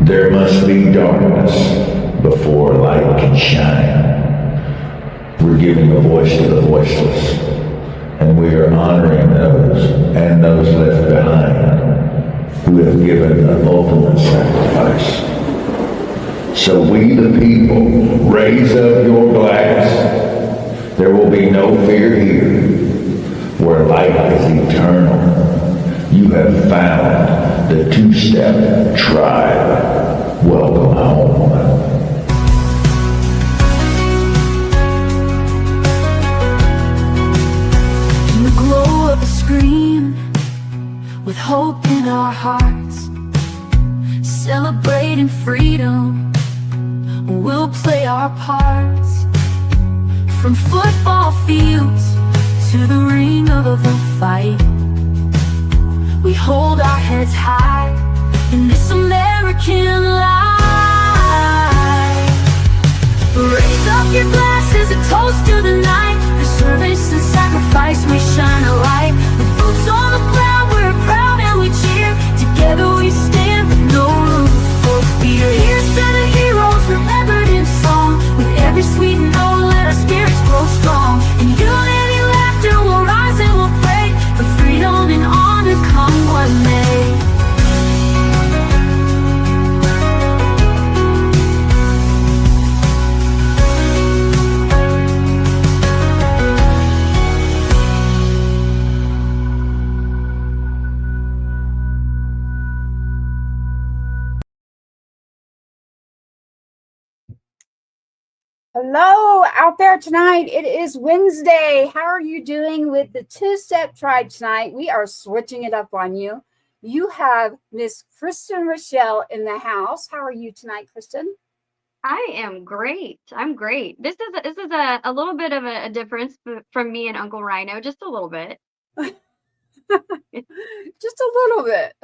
There must be darkness before light can shine. We're giving a voice to the voiceless, and we are honoring those and those left behind who have given the ultimate sacrifice. So we the people, raise up your glass. There will be no fear here, where light is eternal. You have found the two-step tribe. Welcome home. In the glow of a screen, with hope in our hearts, celebrating freedom, we'll play our parts. From football fields to the ring of the fight, we hold our heads high in this American life. Raise up your glasses, a toast to the night. For service and sacrifice we shine a light. With boots on the ground, we're proud and we cheer. Together we stand with no room for fear. Here's to the heroes remembered in song. With every sweet note, let our spirits grow strong. In unity, laughter, we'll rise and we'll pray for freedom and honor, come what may. Hello out there tonight. It is Wednesday. How are you doing with the two-step tribe tonight? We are switching it up on you. You have Miss Kristen Rachelle in the house. How are you tonight, Kristen? I am great. I'm great. This is a little bit of a difference from me and Uncle Rhino, just a little bit. Just a little bit.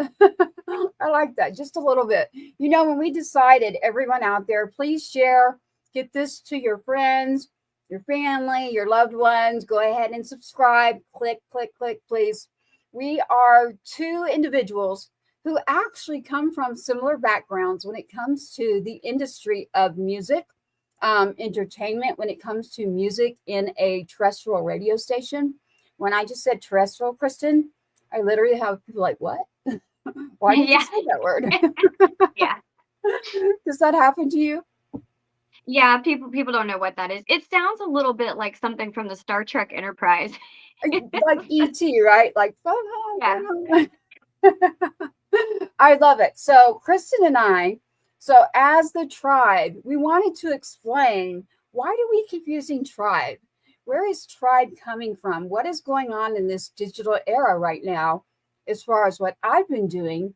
I like that. Just a little bit. You know, when we decided, everyone out there, please share. Get this to your friends, your family, your loved ones. Go ahead and subscribe. Click, click, click, please. We are two individuals who actually come from similar backgrounds when it comes to the industry of music, entertainment, when it comes to music in a terrestrial radio station. When I just said terrestrial, Kristen, I literally have people like, what? Why did you say that word? Yeah. Does that happen to you? Yeah, people don't know what that is. It sounds a little bit like something from the Star Trek Enterprise. Like E.T., right? Like, Yeah. I love it. So Kristen and I, so as the tribe, we wanted to explain, why do we keep using tribe? Where is tribe coming from? What is going on in this digital era right now, as far as what I've been doing?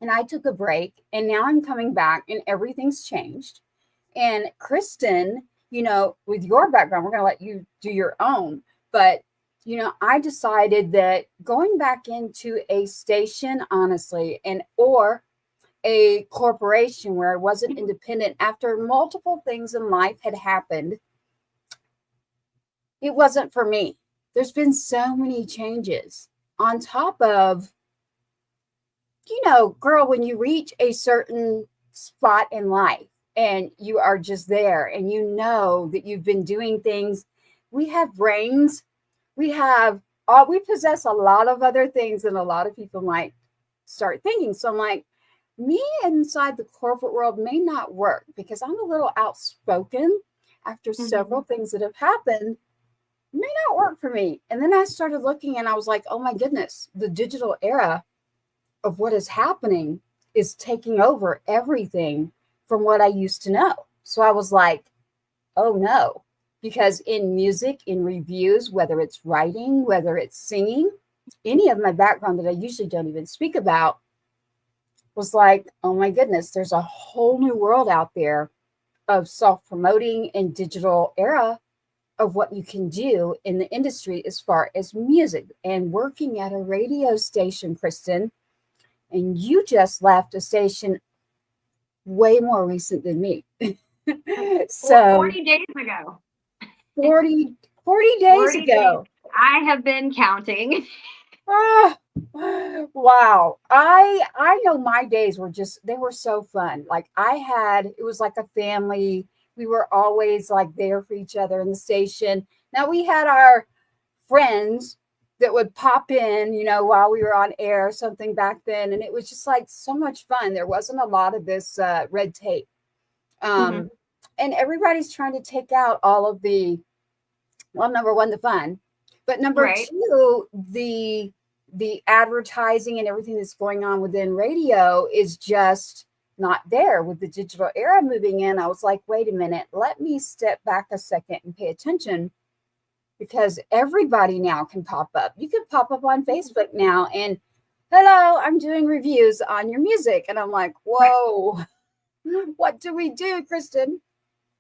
And I took a break, and now I'm coming back, and everything's changed. And Kristen, you know, with your background, we're going to let you do your own. But, you know, I decided that going back into a station, honestly, or a corporation where I wasn't independent after multiple things in life had happened, it wasn't for me. There's been so many changes on top of, you know, girl, when you reach a certain spot in life, and you are just there, and you know that you've been doing things. We have brains. We possess a lot of other things than a lot of people might start thinking. So I'm like, me inside the corporate world may not work because I'm a little outspoken after several things that have happened. May not work for me. And then I started looking, and I was like, oh my goodness, the digital era of what is happening is taking over everything from what I used to know. So I was like, oh no, because in music, in reviews, whether it's writing, whether it's singing, any of my background that I usually don't even speak about, was like, oh my goodness, there's a whole new world out there of self-promoting and digital era of what you can do in the industry as far as music and working at a radio station, Kristen. And you just left a station way more recent than me. So 40 days ago. 40 days ago. I have been counting. Wow. I know my days were just they were so fun. Like it was like a family. We were always like there for each other in the station. Now we had our friends that would pop in, while we were on air or something back then, and it was just like so much fun. There wasn't a lot of this red tape. Hmm. And everybody's trying to take out all of number one, the fun, but number Right. two, the advertising and everything that's going on within radio is just not there. With the digital era moving in, I was like, wait a minute, let me step back a second and pay attention, because everybody now can pop up. You can pop up on Facebook now and, hello, I'm doing reviews on your music. And I'm like, Right. whoa, what do we do, Kristen?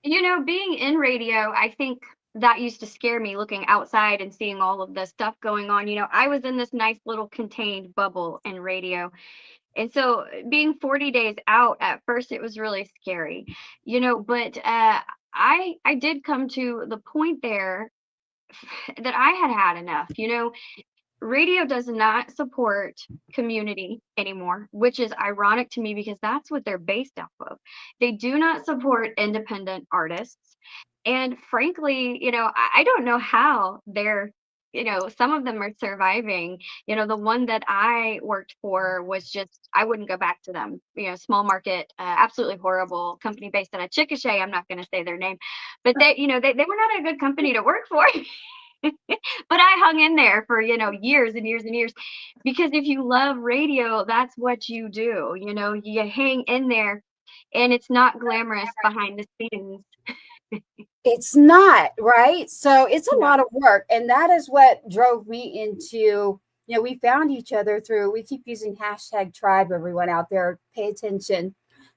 Being in radio, I think that used to scare me looking outside and seeing all of the stuff going on. I was in this nice little contained bubble in radio. And so being 40 days out at first, it was really scary, but I did come to the point there that I had enough. Radio does not support community anymore, which is ironic to me because that's what they're based off of. They do not support independent artists. And frankly, I don't know how some of them are surviving. The one that I worked for was just, I wouldn't go back to them. Small market, absolutely horrible company based out of Chickasha. I'm not going to say their name, but they were not a good company to work for. But I hung in there for, years and years and years, because if you love radio, that's what you do. You hang in there, and it's not glamorous behind the scenes. It's not, right? So it's a No. lot of work. And that is what drove me into, we found each other through, we keep using hashtag tribe, everyone out there, pay attention.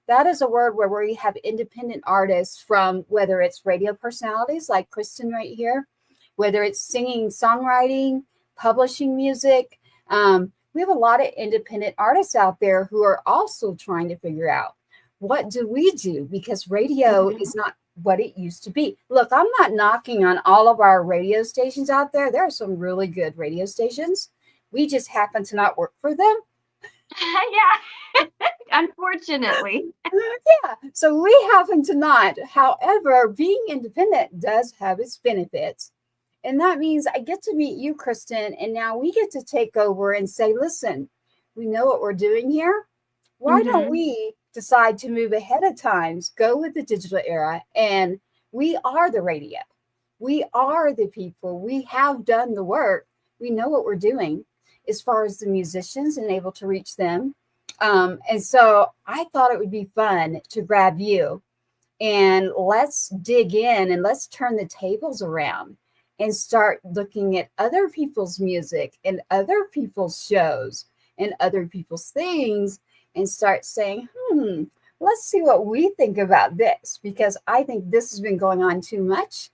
That is a word where we have independent artists from, whether it's radio personalities like Kristen right here, whether it's singing, songwriting, publishing music. We have a lot of independent artists out there who are also trying to figure out, what do we do? Because radio Mhm. is not what it used to be. Look, I'm not knocking on all of our radio stations out there. There are some really good radio stations. We just happen to not work for them. Yeah. Unfortunately. Yeah, so we happen to not. However, being independent does have its benefits. And that means I get to meet you, Kristen, and now we get to take over and say, listen, we know what we're doing here. Why don't Hmm. we decide to move ahead of times, go with the digital era, and we are the radio. We are the people. We have done the work. We know what we're doing as far as the musicians and able to reach them. And so I thought it would be fun to grab you and let's dig in and let's turn the tables around and start looking at other people's music and other people's shows and other people's things and start saying, let's see what we think about this, because I think this has been going on too much.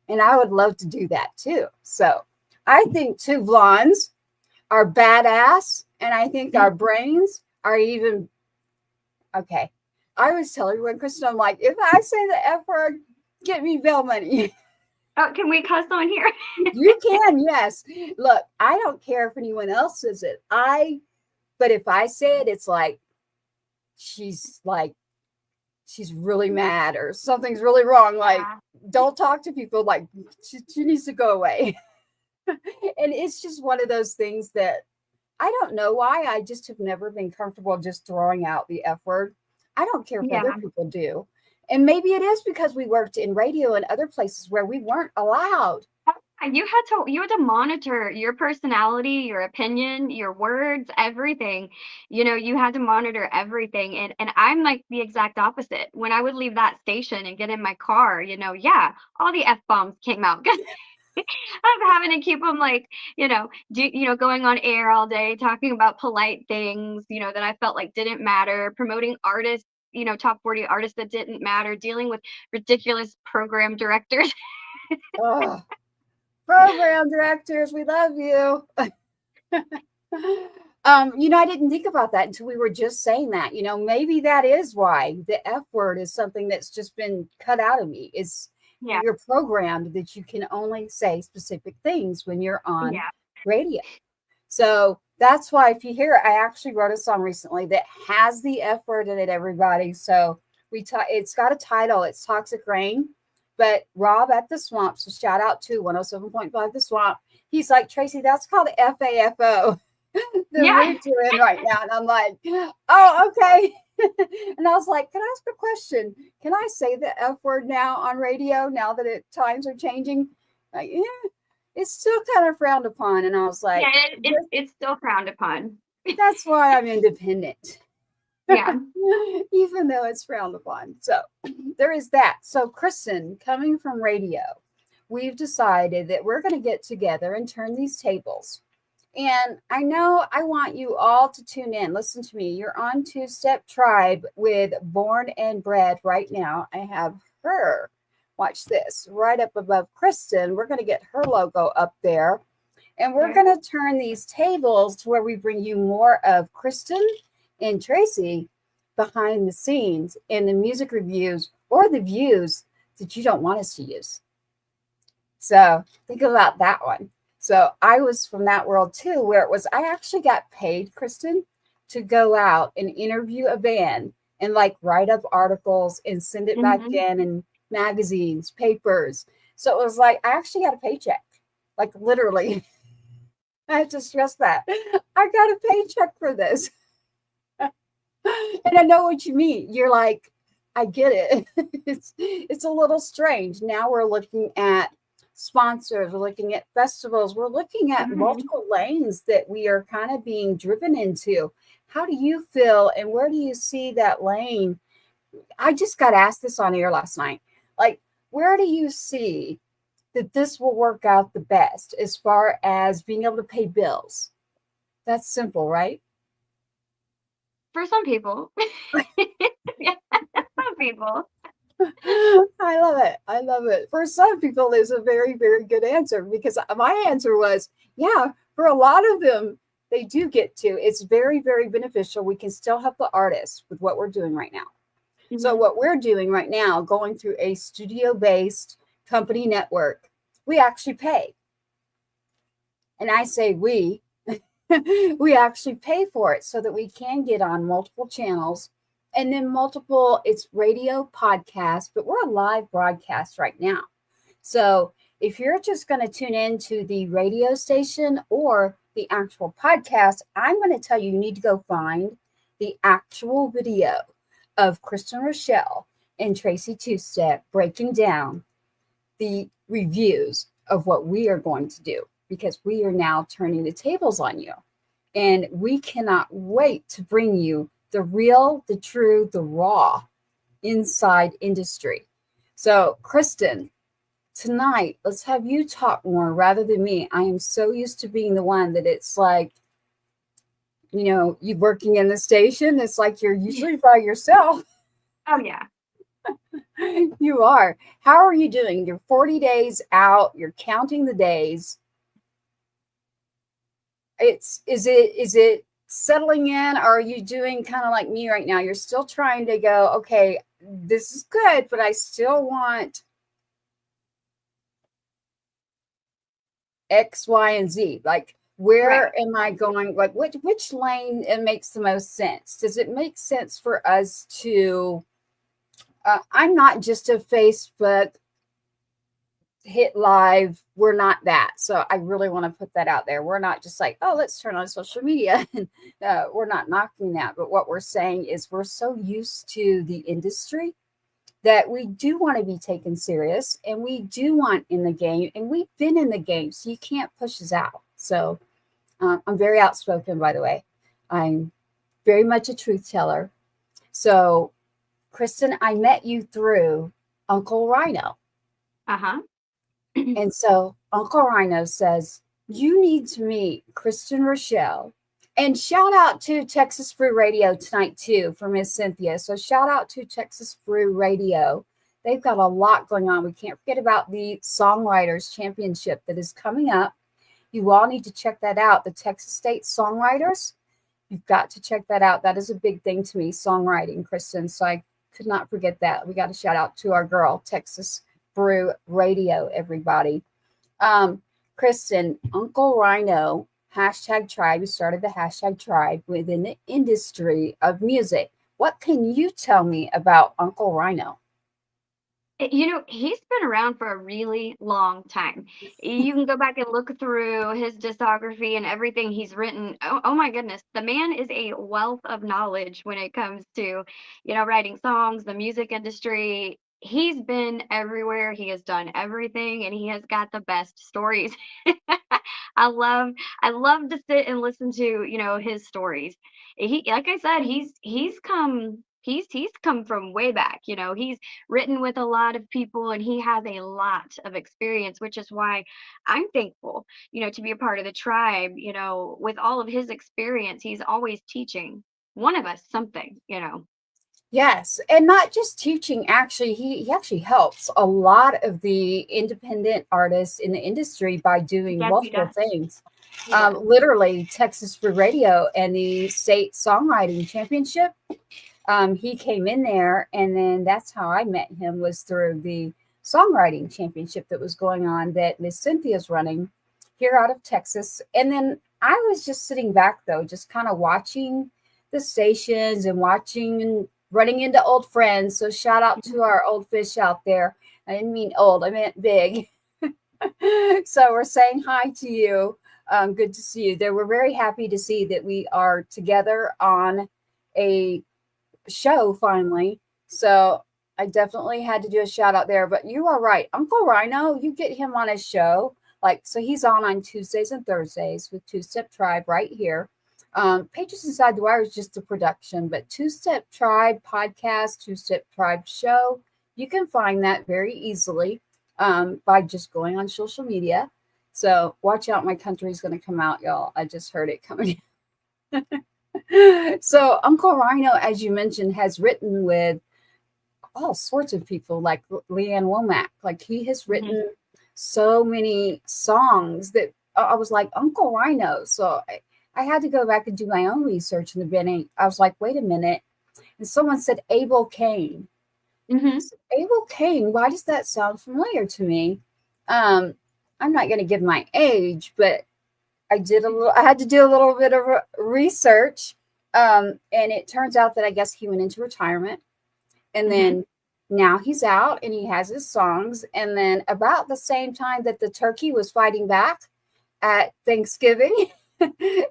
And I would love to do that too. So I think two blondes are badass. And I think our brains are even okay. I always tell everyone, Kristen, I'm like, if I say the F word, get me bail money. Oh, can we cuss on here? You can, yes. Look, I don't care if anyone else says it. But if I say it, it's like she's really mad or something's really wrong. Like, Yeah. don't talk to people. Like, she needs to go away. And it's just one of those things that I don't know why. I just have never been comfortable just throwing out the F word. I don't care if other Yeah. people do. And maybe it is because we worked in radio and other places where we weren't allowed. And you had to monitor your personality, your opinion, your words, everything. You had to monitor everything. And I'm like the exact opposite. When I would leave that station and get in my car, yeah, all the F bombs came out. I'm having to keep them like, going on air all day, talking about polite things, that I felt like didn't matter, promoting artists, top 40 artists that didn't matter, dealing with ridiculous program directors. Oh, program directors, we love you. I didn't think about that until we were just saying that. Maybe that is why the F word is something that's just been cut out of me. It's Yeah. you're programmed that you can only say specific things when you're on Yeah. radio. So that's why if you hear it, I actually wrote a song recently that has the F word in it, everybody. So it's got a title. It's Toxic Rain. But Rob at the Swamp, so shout out to 107.5 The Swamp. He's like, Tracy, that's called FAFO that Yeah. we're doing right now. And I'm like, oh, okay. And I was like, can I ask a question? Can I say the F word now on radio now that times are changing? Like, yeah, it's still kind of frowned upon. And I was like, Yeah, it's still frowned upon. that's why I'm independent. Yeah. Even though it's frowned upon. So there is that. So Kristen, coming from radio, we've decided that we're going to get together and turn these tables. And I know I want you all to tune in. Listen to me. You're on Two Step Tribe with Born and Bred right now. I have her. Watch this. Right up above Kristen. We're going to get her logo up there. And we're going to turn these tables to where we bring you more of Kristen and Tracy behind the scenes in the music reviews or the views that you don't want us to use. So think about that one. So I was from that world too, where it was, I actually got paid, Kristen, to go out and interview a band and like write up articles and send it back in magazines, papers. So it was like, I actually got a paycheck, like literally. I have to stress that. I got a paycheck for this. And I know what you mean. You're like, I get it. It's a little strange. Now we're looking at sponsors, we're looking at festivals, we're looking at multiple lanes that we are kind of being driven into. How do you feel and where do you see that lane? I just got asked this on air last night. Like, where do you see that this will work out the best as far as being able to pay bills? That's simple, right? For some people. Yeah, some people. I love it. I love it. For some people, it's a very, very good answer because my answer was, yeah, for a lot of them, they do get to. It's very, very beneficial. We can still help the artists with what we're doing right now. So what we're doing right now, going through a studio-based company network, we actually pay. And I say we actually pay for it so that we can get on multiple channels and then it's radio, podcast, but we're a live broadcast right now. So if you're just going to tune into the radio station or the actual podcast, I'm going to tell you need to go find the actual video of Kristen Rachelle and Tracy Two-Step breaking down the reviews of what we are going to do, because we are now turning the tables on you. And we cannot wait to bring you the real, the true, the raw inside industry. So, Kristen, tonight, let's have you talk more rather than me. I am so used to being the one that it's like, you know, you working in the station, it's like you're usually by yourself. Oh, yeah. You are. How are you doing? You're 40 days out. You're counting the days. Is it settling in, or are you doing kind of like me right now? You're still trying to go, okay, this is good, but I still want X, Y, and Z. Like, where am I going? Like, which lane it makes the most sense? Does it make sense for us to? I'm not just a Facebook hit live. We're not that. So I really want to put that out there. We're not just like, oh, let's turn on social media. We're not knocking that. But what we're saying is we're so used to the industry that we do want to be taken serious, and we do want in the game, and we've been in the game, so you can't push us out. So I'm very outspoken, by the way. I'm very much a truth teller. So Kristen, I met you through Uncle Rhino. And so Uncle Rhino says, you need to meet Kristen Rachelle. And shout out to Texas Brew Radio tonight, too, for Miss Cynthia. So shout out to Texas Brew Radio. They've got a lot going on. We can't forget about the Songwriters Championship that is coming up. You all need to check that out. The Texas State Songwriters, you've got to check that out. That is a big thing to me, songwriting, Kristen. So I could not forget that. We got to shout out to our girl, Texas Brew Radio, everybody. Kristen, Uncle Rhino hashtag tribe. You started the hashtag tribe within the industry of music. What can you tell me about Uncle Rhino? He's been around for a really long time. You can go back and look through his discography and everything he's written. Oh my goodness, the man is a wealth of knowledge when it comes to, writing songs, the music industry. He's been everywhere. He has done everything, and he has got the best stories. I love I love to sit and listen to, his stories. Like I said, he's come from way back. He's written with a lot of people, and he has a lot of experience, which is why I'm thankful, to be a part of the tribe. With all of his experience, he's always teaching one of us something. Yes, and not just teaching. Actually, he actually helps a lot of the independent artists in the industry by doing Yes, he multiple does. things. He does. Literally, Texas Free Radio and the state songwriting championship. He came in there, and then that's how I met him, was through the songwriting championship that was going on that Miss Cynthia's running here out of Texas. And then I was just sitting back though, just kind of watching the stations and watching and running into old friends. So shout out to our old fish out there. I didn't mean old, I meant big. So we're saying hi to you. Good to see you. They were very happy to see that we are together on a show finally. So I definitely had to do a shout out there. But you are right. Uncle Rhino, you get him on a show. Like, so he's on Tuesdays and Thursdays with Two Step Tribe right here. Pages Inside the Wire is just a production, but Two Step Tribe podcast, Two Step Tribe show, you can find that very easily by just going on social media. So watch out, my country's going to come out, y'all. I just heard it coming. So Uncle Rhino, as you mentioned, has written with all sorts of people like Leanne Womack. Like, he has written so many songs that I was like, Uncle Rhino. So I had to go back and do my own research in the beginning. I was like, wait a minute. And someone said Abel Kane. Hmm. Abel Kane, why does that sound familiar to me? I'm not going to give my age, but I had to do a little bit of research. And it turns out that I guess he went into retirement, and then now he's out and he has his songs. And then about the same time that the turkey was fighting back at Thanksgiving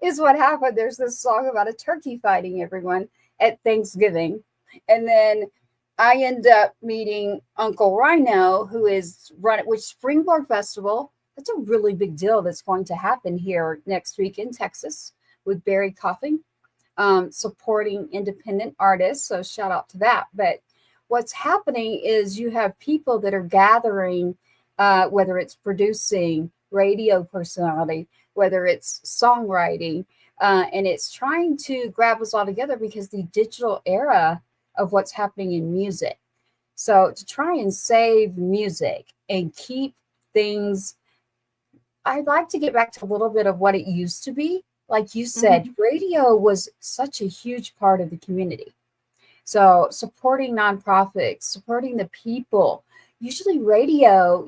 is what happened. There's this song about a turkey fighting everyone at Thanksgiving. And then I end up meeting Uncle Rhino, who is running with Springboard Festival. That's a really big deal that's going to happen here next week in Texas with Barry Coughing, supporting independent artists. So shout out to that. But what's happening is you have people that are gathering, whether it's producing, radio personality, whether it's songwriting, and it's trying to grab us all together because the digital era of what's happening in music. So to try and save music and keep things, I'd like to get back to a little bit of what it used to be. Like you said, radio was such a huge part of the community. So supporting nonprofits, supporting the people. Usually radio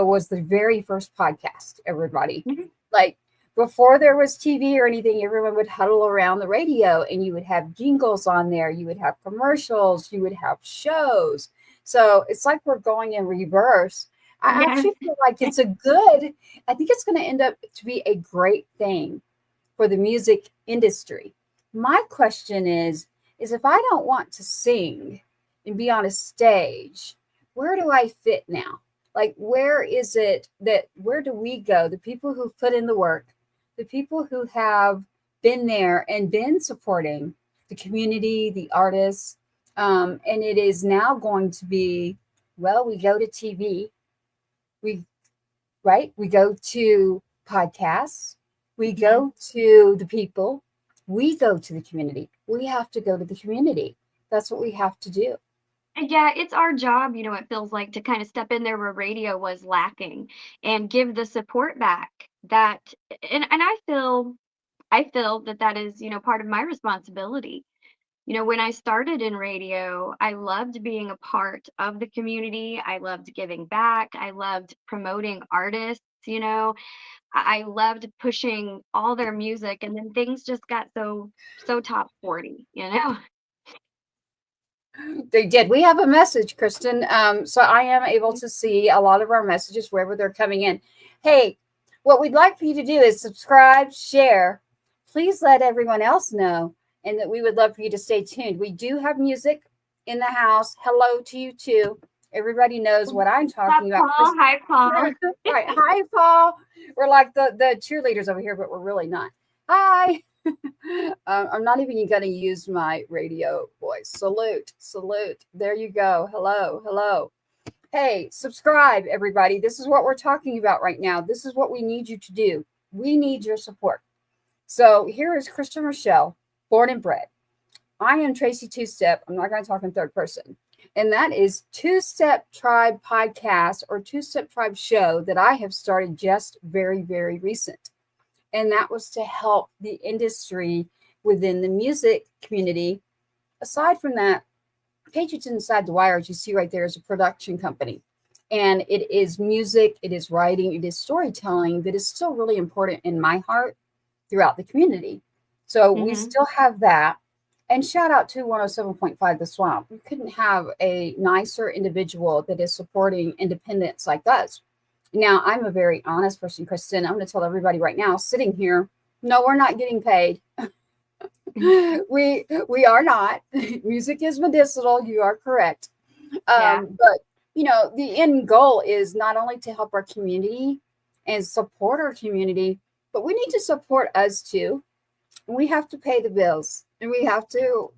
was the very first podcast, everybody. Like, before there was TV or anything, everyone would huddle around the radio, and you would have jingles on there. You would have commercials. You would have shows. So it's like we're going in reverse. I actually feel like I think it's going to end up to be a great thing for the music industry. My question is if I don't want to sing and be on a stage, where do I fit now? Like, where do we go? The people who've put in the work, the people who have been there and been supporting the community, the artists, and it is now going to be, well, we go to TV, we go to podcasts, we go to the people, we go to the community. We have to go to the community. That's what we have to do. Yeah, it's our job, it feels like, to kind of step in there where radio was lacking and give the support back that, and I feel that is, part of my responsibility. When I started in radio, I loved being a part of the community. I loved giving back. I loved promoting artists. you know. I loved pushing all their music, and then things just got so top 40, you know. They did. We have a message, Kristen. So I am able to see a lot of our messages wherever they're coming in. Hey, what we'd like for you to do is subscribe, share. Please let everyone else know, and that we would love for you to stay tuned. We do have music in the house. Hello to you too. Everybody knows what I'm talking about. Paul. Hi, Paul. Right. Hi, Paul. We're like the cheerleaders over here, but we're really not. Hi. I'm not even going to use my radio voice. Salute, salute. There you go. Hello, hello. Hey, subscribe, everybody. This is what we're talking about right now. This is what we need you to do. We need your support. So here is Kristen Rachelle, born and bred. I am Tracy Two Step. I'm not going to talk in third person. And that is Two Step Tribe podcast or Two Step Tribe show that I have started just very, very recent. And that was to help the industry within the music community. Aside from that, Patriots Inside the Wire, as you see right there, is a production company. And it is music, it is writing, it is storytelling that is still really important in my heart throughout the community. So we still have that. And shout out to 107.5 The Swamp. We couldn't have a nicer individual that is supporting independence like us. Now, I'm a very honest person, Kristen. I'm going to tell everybody right now, sitting here, no, we're not getting paid. we are not. Music is medicinal. You are correct. But, you know, the end goal is not only to help our community and support our community, but we need to support us too. We have to pay the bills, and we have to,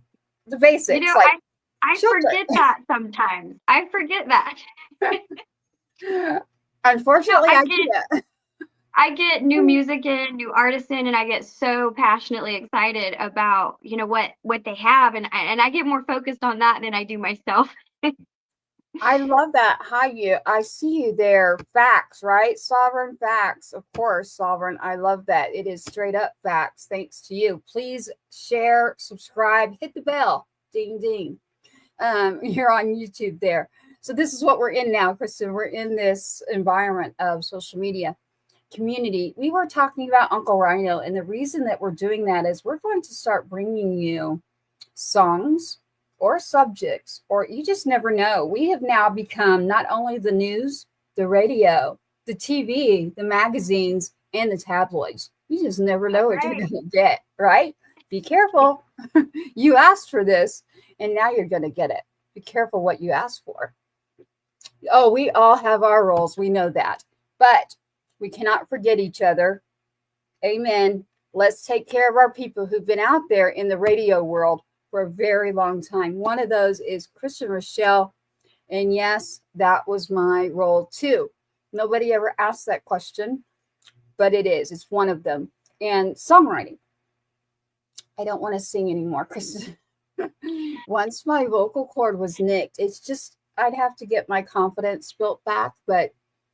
the basics. You know, like I forget that sometimes. I forget that. Unfortunately, I get new music in, new artists in, and I get so passionately excited about, you know, what they have, and I get more focused on that than I do myself. I love that. Hi, you. I see you there. Facts, right? Sovereign facts. Of course, Sovereign. I love that. It is straight up facts. Thanks to you. Please share, subscribe, hit the bell. Ding, ding. You're on YouTube there. So this is what we're in now, Kristen. We're in this environment of social media community. We were talking about Uncle Rhino, and the reason that we're doing that is we're going to start bringing you songs or subjects, or you just never know. We have now become not only the news, the radio, the TV, the magazines, and the tabloids. You just never know what you're going to get, right? Be careful. You asked for this, and now you're going to get it. Be careful what you ask for. Oh, we all have our roles. We know that. But we cannot forget each other. Amen. Let's take care of our people who've been out there in the radio world for a very long time. One of those is Kristen Rachelle. And yes, that was my role too. Nobody ever asked that question, but it is. It's one of them. And songwriting. I don't want to sing anymore, Kristen. Once my vocal cord was nicked, it's just, I'd have to get my confidence built back. But,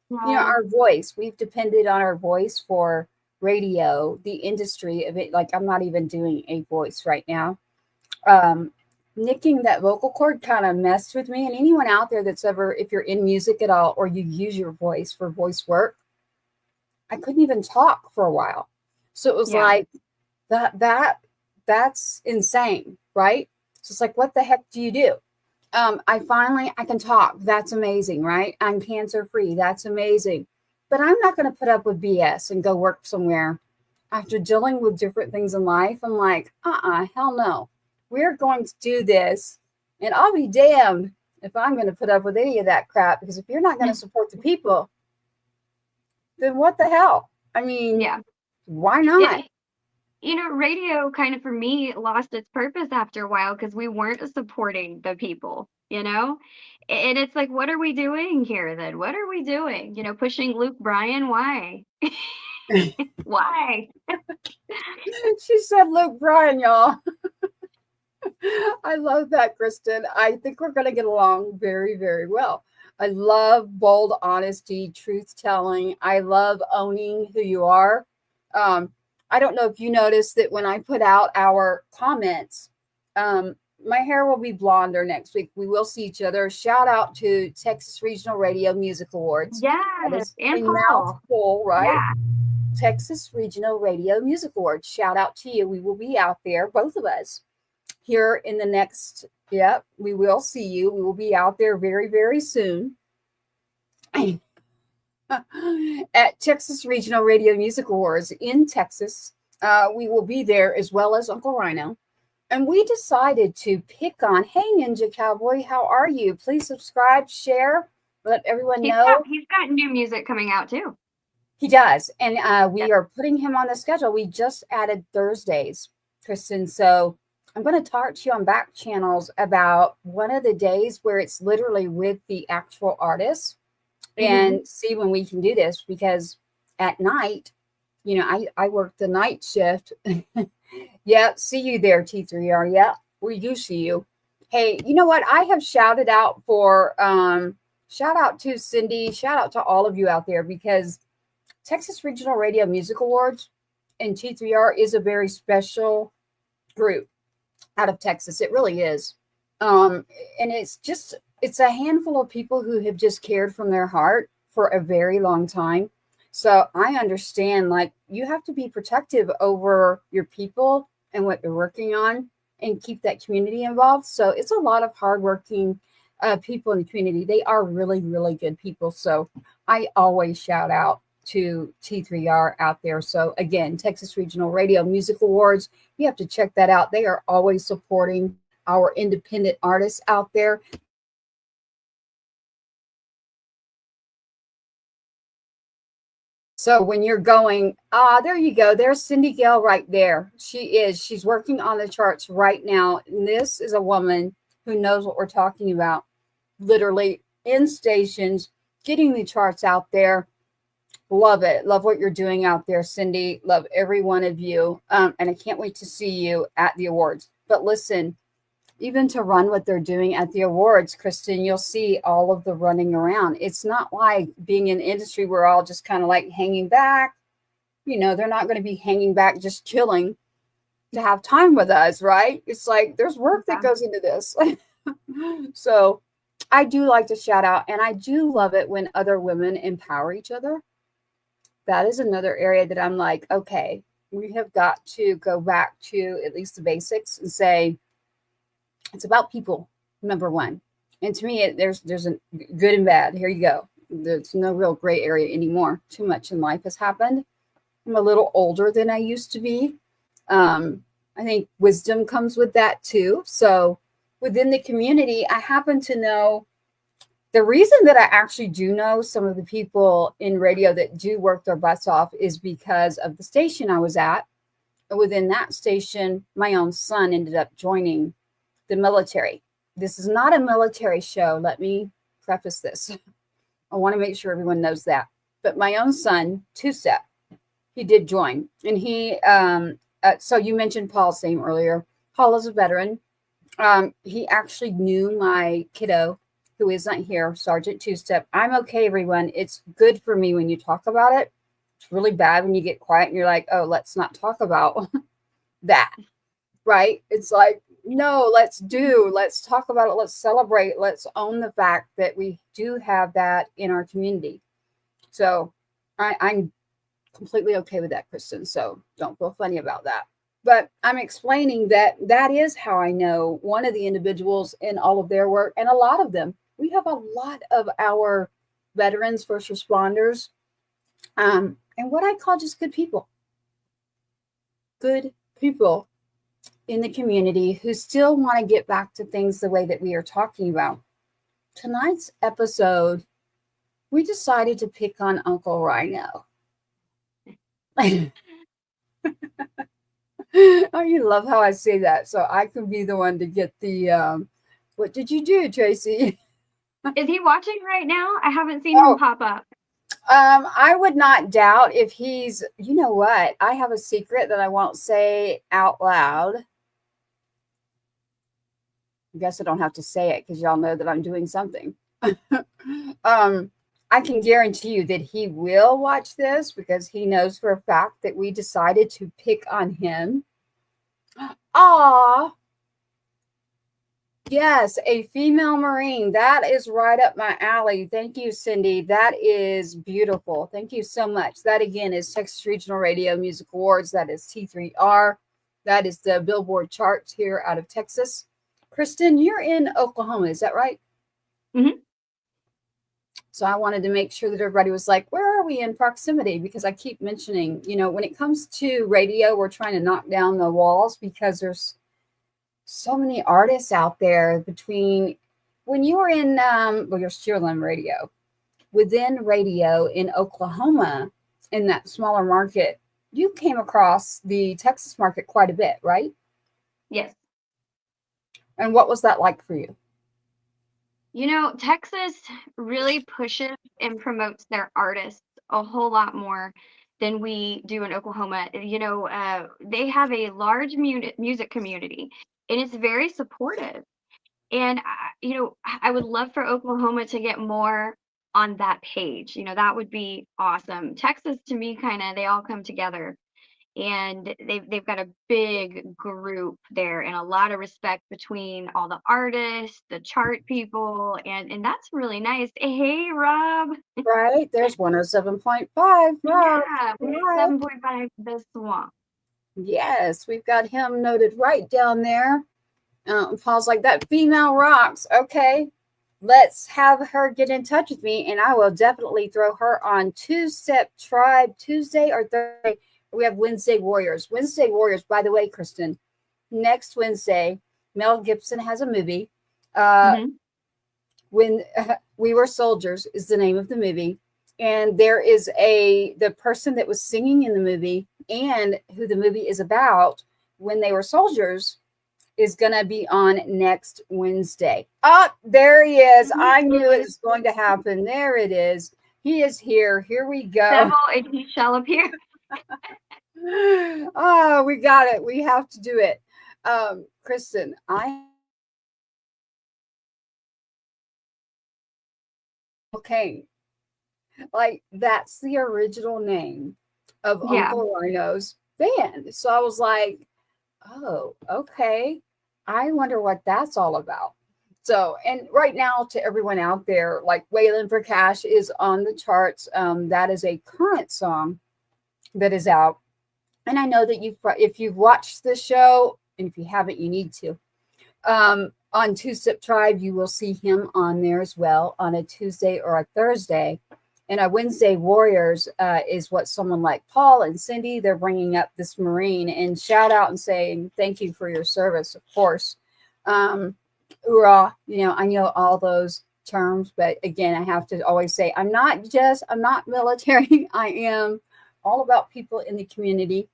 you know, our voice, we've depended on our voice for radio, the industry of it. Like, I'm not even doing a voice right now. Nicking that vocal cord kind of messed with me. And anyone out there that's ever, if you're in music at all, or you use your voice for voice work, I couldn't even talk for a while. So it was like that's insane, right? So it's like, what the heck do you do? I can talk. That's amazing, right? I'm cancer free. That's amazing. But I'm not going to put up with BS and go work somewhere after dealing with different things in life. I'm like, hell no. We're going to do this. And I'll be damned if I'm going to put up with any of that crap, because if you're not going to support the people, then what the hell? I mean, why not? Yeah. You know, radio kind of, for me, lost its purpose after a while because we weren't supporting the people, you know? And it's like, what are we doing here then? What are we doing? You know, pushing Luke Bryan? Why? Why? She said Luke Bryan, y'all. I love that, Kristen. I think we're going to get along very, very well. I love bold honesty, truth telling. I love owning who you are. I don't know if you noticed that when I put out our comments, my hair will be blonder next week. We will see each other. Shout out to Texas Regional Radio Music Awards. That Yes, is and a Paul. mouthful, right? Yeah. Texas Regional Radio Music Awards. Shout out to you. We will be out there, both of us, here in the next, we will see you. We will be out there very, very soon at Texas Regional Radio Music Awards in Texas. We will be there as well as Uncle Rhino. And we decided to pick on, hey, Ninja Cowboy, how are you? Please subscribe, share, let everyone know. He's got new music coming out too. He does. And we are putting him on the schedule. We just added Thursdays, Kristen. So I'm going to talk to you on back channels about one of the days where it's literally with the actual artist and see when we can do this, because at night, you know, I work the night shift. Yeah, see you there, T3R. Yeah, we do see you. Hey, you know what? I have shouted out for, shout out to Cindy, shout out to all of you out there, because Texas Regional Radio Music Awards and T3R is a very special group out of Texas. It really is. And it's a handful of people who have just cared from their heart for a very long time. So I understand, like, you have to be protective over your people and what they're working on and keep that community involved. So it's a lot of hardworking people in the community. They are really, really good people. So I always shout out to T3R out there. So again, Texas Regional Radio Music Awards, you have to check that out. They are always supporting our independent artists out there. So when you're going, there you go. There's Cindy Gale right there. She's working on the charts right now. And this is a woman who knows what we're talking about. Literally in stations, getting the charts out there. Love it. Love what you're doing out there, Cindy. Love every one of you. And I can't wait to see you at the awards. But listen, even to run what they're doing at the awards, Kristen, you'll see all of the running around. It's not like being in the industry, we're all just kind of like hanging back. You know, they're not going to be hanging back, just chilling to have time with us, right? It's like there's work that goes into this. So I do like to shout out, and I do love it when other women empower each other. That is another area that I'm like, okay, we have got to go back to at least the basics and say, it's about people, number one. And to me, there's a good and bad. Here you go. There's no real gray area anymore. Too much in life has happened. I'm a little older than I used to be. I think wisdom comes with that too. So within the community, I happen to know the reason that I actually do know some of the people in radio that do work their butts off is because of the station I was at. And within that station, my own son ended up joining the military. This is not a military show. Let me preface this. I want to make sure everyone knows that. But my own son, Two-Step, he did join. And he, so you mentioned Paul's name earlier. Paul is a veteran. He actually knew my kiddo, who isn't here, Sergeant Two-Step. I'm okay, everyone. It's good for me when you talk about it. It's really bad when you get quiet and you're like, oh, let's not talk about that. Right? It's like, no, let's talk about it. Let's celebrate. Let's own the fact that we do have that in our community. So I'm completely okay with that, Kristen. So don't feel funny about that. But I'm explaining that is how I know one of the individuals in all of their work, and a lot of them. We have a lot of our veterans, first responders, and what I call just good people. Good people in the community who still want to get back to things the way that we are talking about. Tonight's episode, we decided to pick on Uncle Rhino. Oh, you love how I say that. So I can be the one to get the, what did you do, Tracy? Is he watching right now? I haven't seen him pop up. I would not doubt if he's, you know what? I have a secret that I won't say out loud. I guess I don't have to say it because y'all know that I'm doing something. I can guarantee you that he will watch this because he knows for a fact that we decided to pick on him. Ah, Yes, a female Marine. That is right up my alley. Thank you, Cindy. That is beautiful. Thank you so much. That again is Texas Regional Radio Music Awards. That is T3R. That is the Billboard charts here out of Texas. Kristen, you're in Oklahoma. Is that right? Mhm. So I wanted to make sure that everybody was like, where are we in proximity? Because I keep mentioning, when it comes to radio, we're trying to knock down the walls because there's so many artists out there between when you were in, you're still in radio, within radio in Oklahoma, in that smaller market, you came across the Texas market quite a bit, right? Yes. And what was that like for you? Texas really pushes and promotes their artists a whole lot more than we do in Oklahoma. They have a large music community, and it's very supportive. And I would love for Oklahoma to get more on that page. That would be awesome. Texas, to me, they all come together, and they've got a big group there, and a lot of respect between all the artists, the chart people, and that's really nice. Hey, Rob. Right, there's 107.5. Rob. Yeah, Right. 7.5 The Swamp. Yes, we've got him noted right down there. Paul's like, that female rocks. Okay, let's have her get in touch with me, and I will definitely throw her on Two-Step Tribe Tuesday or Thursday. We have Wednesday Warriors. Wednesday Warriors, by the way, Kristen, next Wednesday, Mel Gibson has a movie. When We Were Soldiers is the name of the movie. And there is the person that was singing in the movie and who the movie is about, When They Were Soldiers, is going to be on next Wednesday. Oh, there he is. I knew it was going to happen. There it is. He is here. Here we go. Devil, and he shall appear. Oh, we got it. We have to do it. Kristen, okay. Like, that's the original name of Uncle Rhino's band. So I was like, oh, okay. I wonder what that's all about. So, and right now to everyone out there, like Waylon for Cash is on the charts. That is a current song that is out. And I know that if you've watched the show, and if you haven't, you need to. On Two-Step Tribe, you will see him on there as well on a Tuesday or a Thursday. And a Wednesday Warriors is what someone like Paul and Cindy, they're bringing up this Marine and shout out and saying thank you for your service, of course. Hoorah, I know all those terms, but again, I have to always say I'm not military. I am all about people in the community.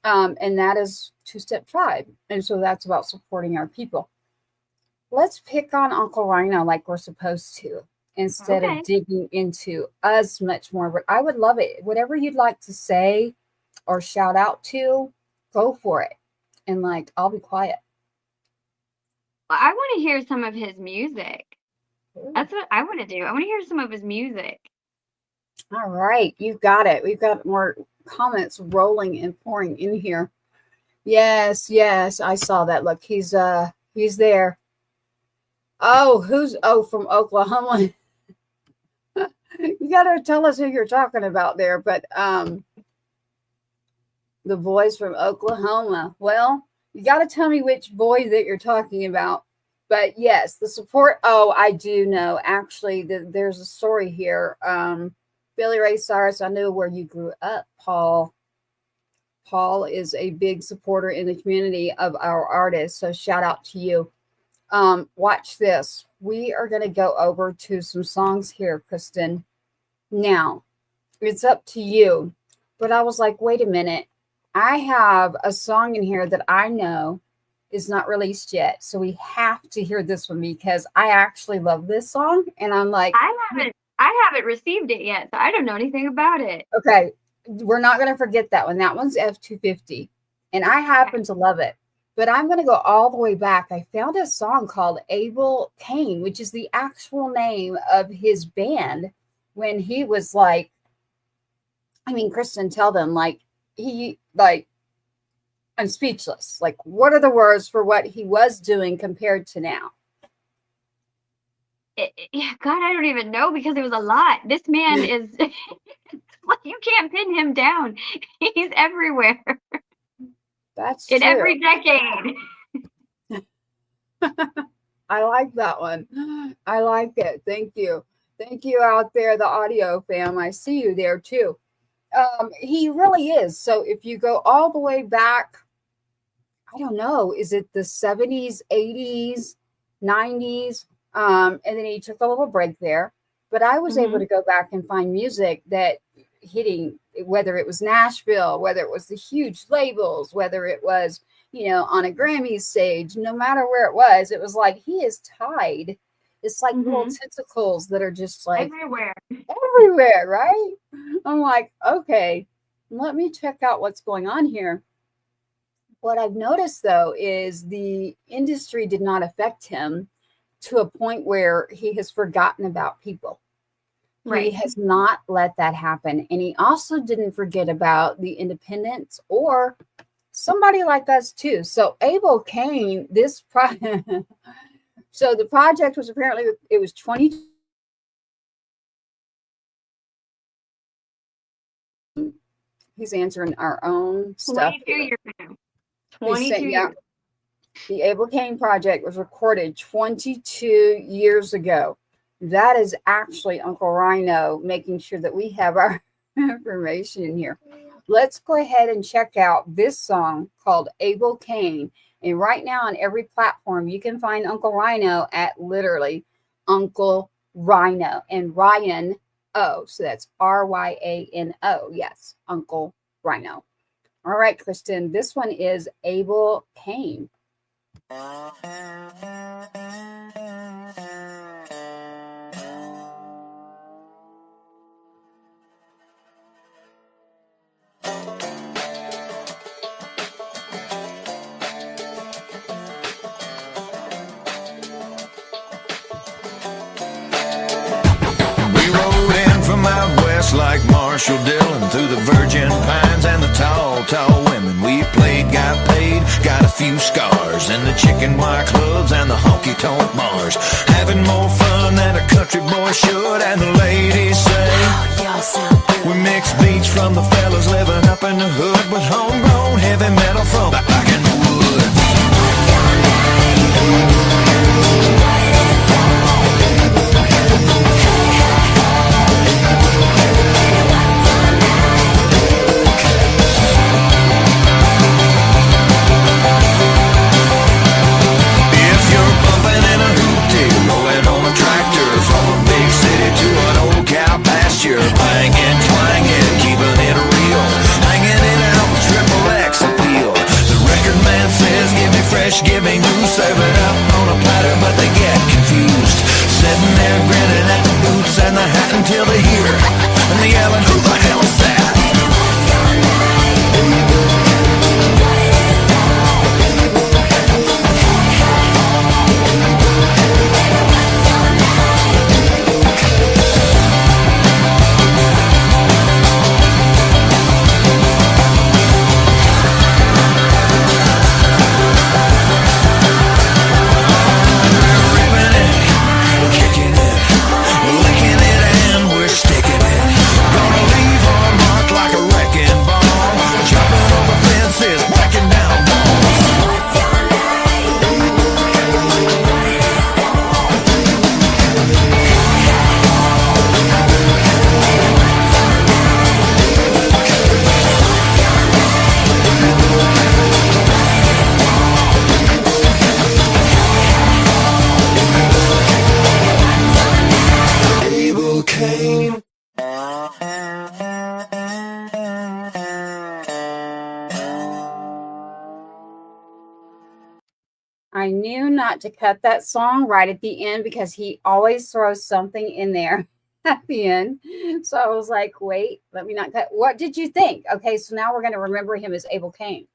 And that is Two-Step Tribe. And so that's about supporting our people. Let's pick on Uncle Rhino like we're supposed to, instead of digging into us much more. But I would love it. Whatever you'd like to say or shout out to, go for it. And I'll be quiet. Well, I want to hear some of his music. That's what I want to do. I want to hear some of his music. All right. You've got it. We've got more comments rolling and pouring in here. Yes. I saw that. Look, he's there. From Oklahoma. You gotta tell us who you're talking about there, but the boys from Oklahoma. Well, you gotta tell me which boy that you're talking about. But yes, the support. Oh, I do know. Actually, there's a story here. Billy Ray Cyrus, I know where you grew up, Paul. Paul is a big supporter in the community of our artists. So shout out to you. Watch this. We are going to go over to some songs here, Kristen. Now, it's up to you. But I was like, wait a minute. I have a song in here that I know is not released yet. So we have to hear this one because I actually love this song. And I'm like, I haven't received it yet, so I don't know anything about it. Okay. We're not going to forget that one. That one's F250. And I happen to love it. But I'm going to go all the way back. I found a song called Abel Kane, which is the actual name of his band when he was Kristen, tell them, I'm speechless. What are the words for what he was doing compared to now? Yeah, God, I don't even know because it was a lot. This man is like you can't pin him down. He's everywhere That's in true. every decade. I like that one. I like it. Thank you. Thank you out there, the audio fam. I see you there too. He really is. So if you go all the way back, I don't know, is it the 70s, 80s, 90s? And then he took a little break there. But I was able to go back and find music that hitting, whether it was Nashville, whether it was the huge labels, whether it was, on a Grammy stage, no matter where it was like he is tied. It's like little tentacles that are just like everywhere, right? I'm like, okay, let me check out what's going on here. What I've noticed though is the industry did not affect him to a point where he has forgotten about people. He has not let that happen. And he also didn't forget about the independents or somebody like us too. So Abel Kane, so the project was apparently, it was 20. He's answering our own stuff. 22 years ago. 22 years. The Abel Kane project was recorded 22 years ago. That is actually Uncle Rhino making sure that we have our information in here. Let's go ahead and check out this song called Abel Kane. And right now on every platform, you can find Uncle Rhino at literally Uncle Rhino and Ryan O. So that's Ryano. Yes, Uncle Rhino. All right, Kristen, this one is Abel Kane. Like Marshall Dillon through the virgin pines and the tall, tall women. We played, got paid, got a few scars in the chicken wire clubs and the honky-tonk bars. Having more fun than a country boy should, and the ladies say, we mix beats from the fellas living up in the hood with homegrown heavy metal from back in the woods. Banging, twanging, keeping it real, hanging it out with triple X appeal. The record man says, give me fresh, give me new, serve it up on a platter, but they get confused. Sitting there grinning at the boots and the hat until they hear, and they yelling, who the hell is that? I knew not to cut that song right at the end because he always throws something in there at the end. So I was like, wait, let me not cut. What did you think? Okay, so now we're going to remember him as Abel Kane.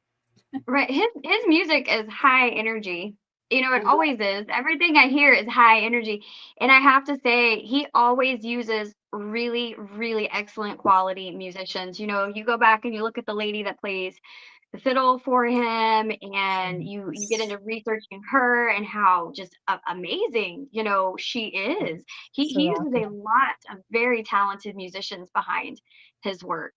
Right. His music is high energy. It always is. Everything I hear is high energy. And I have to say, he always uses really, really excellent quality musicians. You go back and you look at the lady that plays the fiddle for him, and you get into researching her and how just amazing, you know, she is. He So uses a awesome. lot of very talented musicians behind his work.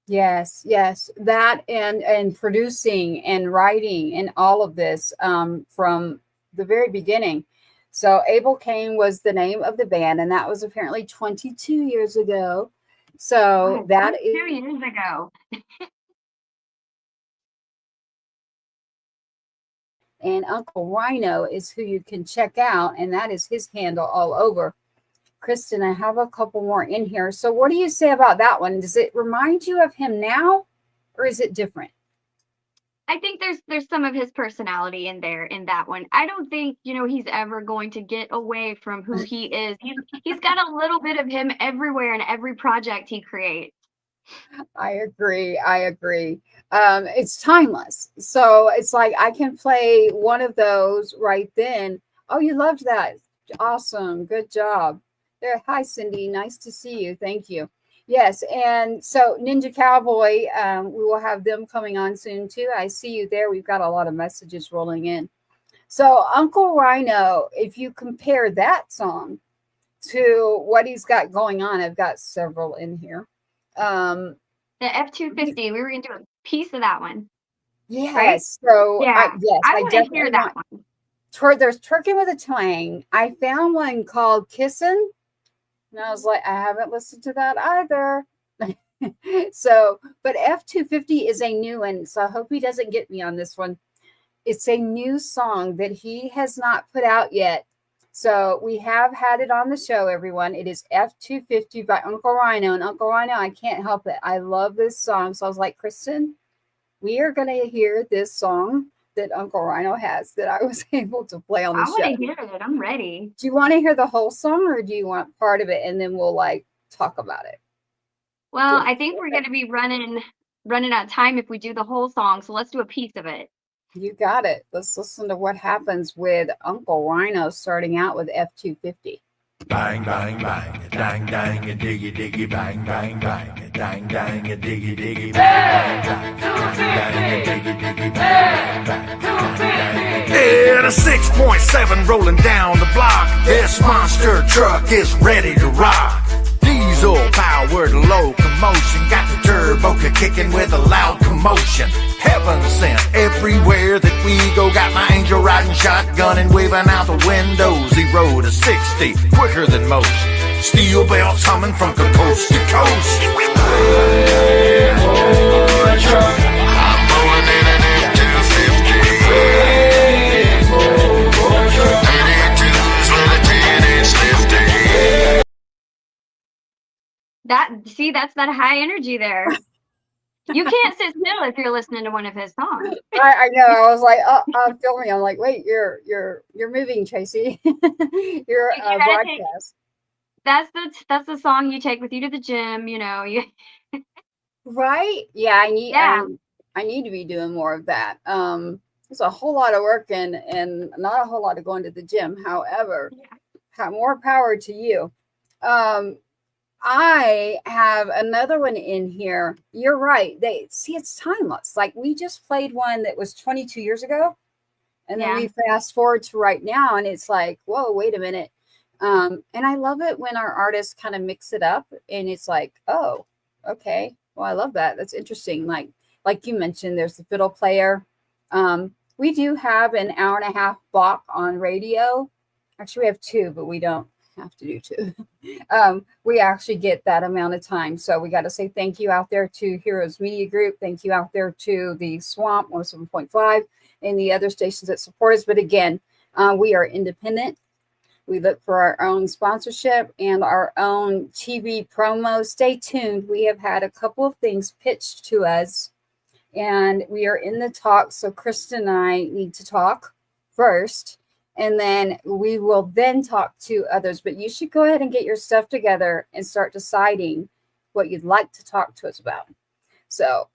Yes, yes, that and producing and writing and all of this from the very beginning. So Abel Kane was the name of the band, and that was apparently 22 years ago. So God, that 22 years ago. and Uncle Rhino is who you can check out, and that is his handle all over. Kristen, I have a couple more in here. So what do you say about that one? Does it remind you of him now, or is it different? I think there's some of his personality in there in that one. I don't think, you know, he's ever going to get away from who he is. He's got a little bit of him everywhere in every project he creates. I agree. I agree. It's timeless. So it's like I can play one of those right then. Oh, you loved that. Awesome. Good job. There. Hi, Cindy. Nice to see you. Thank you. Yes. And so Ninja Cowboy, we will have them coming on soon too. I see you there. We've got a lot of messages rolling in. So Uncle Rhino, if you compare that song to what he's got going on, I've got several in here. The F-250, we were going to do a piece of that one. Yes. Right? So Yeah. I want to definitely hear that one. There's Twerking with a Twang. I found one called Kissin', and I was like, I haven't listened to that either. So, but F-250 is a new one, so I hope he doesn't get me on this one. It's a new song that he has not put out yet. So we have had it on the show, everyone. It is F-250 by Uncle Rhino. And Uncle Rhino, I can't help it. I love this song. So I was like, Kristen, we are going to hear this song that Uncle Rhino has that I was able to play on the show. I want to hear it. I'm ready. Do you want to hear the whole song, or do you want part of it and then we'll like talk about it? Well, I think we're going to be running out of time if we do the whole song. So let's do a piece of it. You got it. Let's listen to what happens with Uncle Rhino starting out with F-250. Bang, bang, bang, dang, dang, a diggy, diggy, bang, bang, bang, dang, dang, a diggy, diggy, bang, bang, dang, dang, a diggy, diggy, bang, bang, bang. Yeah, the 6.7 rolling down the block. This monster truck is ready to rock. Diesel powered locomotion, got the turbo kicking with a loud commotion. Heaven sent everywhere that we go. Got my angel riding shotgun and waving out the windows. 0 to 60 quicker than most. Steel belts humming from coast to coast. I'm rolling in an F-250. 82's with a 10-inch lifty. That's that high energy there. You can't sit still if you're listening to one of his songs. I know. I was like, oh, I'm filming. I'm like, wait, you're moving, Tracy. You're broadcast. That's the song you take with you to the gym. You know, Right? Yeah, I need. Yeah. I need to be doing more of that. It's a whole lot of work and not a whole lot of going to the gym. However, more power to you. I have another one in here. You're right. It's timeless. Like we just played one that was 22 years ago, and then we fast forward to right now, and it's like, whoa, wait a minute. And I love it when our artists kind of mix it up, and it's like, oh, okay. Well, I love that. That's interesting. Like you mentioned, there's the fiddle player. We do have an hour and a half block on radio. Actually, we have 2, but we don't have to do 2. We actually get that amount of time. So we got to say thank you out there to Heroes Media Group. Thank you out there to the Swamp 107.5 and the other stations that support us. But again, we are independent. We look for our own sponsorship and our own TV promo. Stay tuned. We have had a couple of things pitched to us, and we are in the talk. So Kristen and I need to talk first, and then we will then talk to others. But you should go ahead and get your stuff together and start deciding what you'd like to talk to us about. So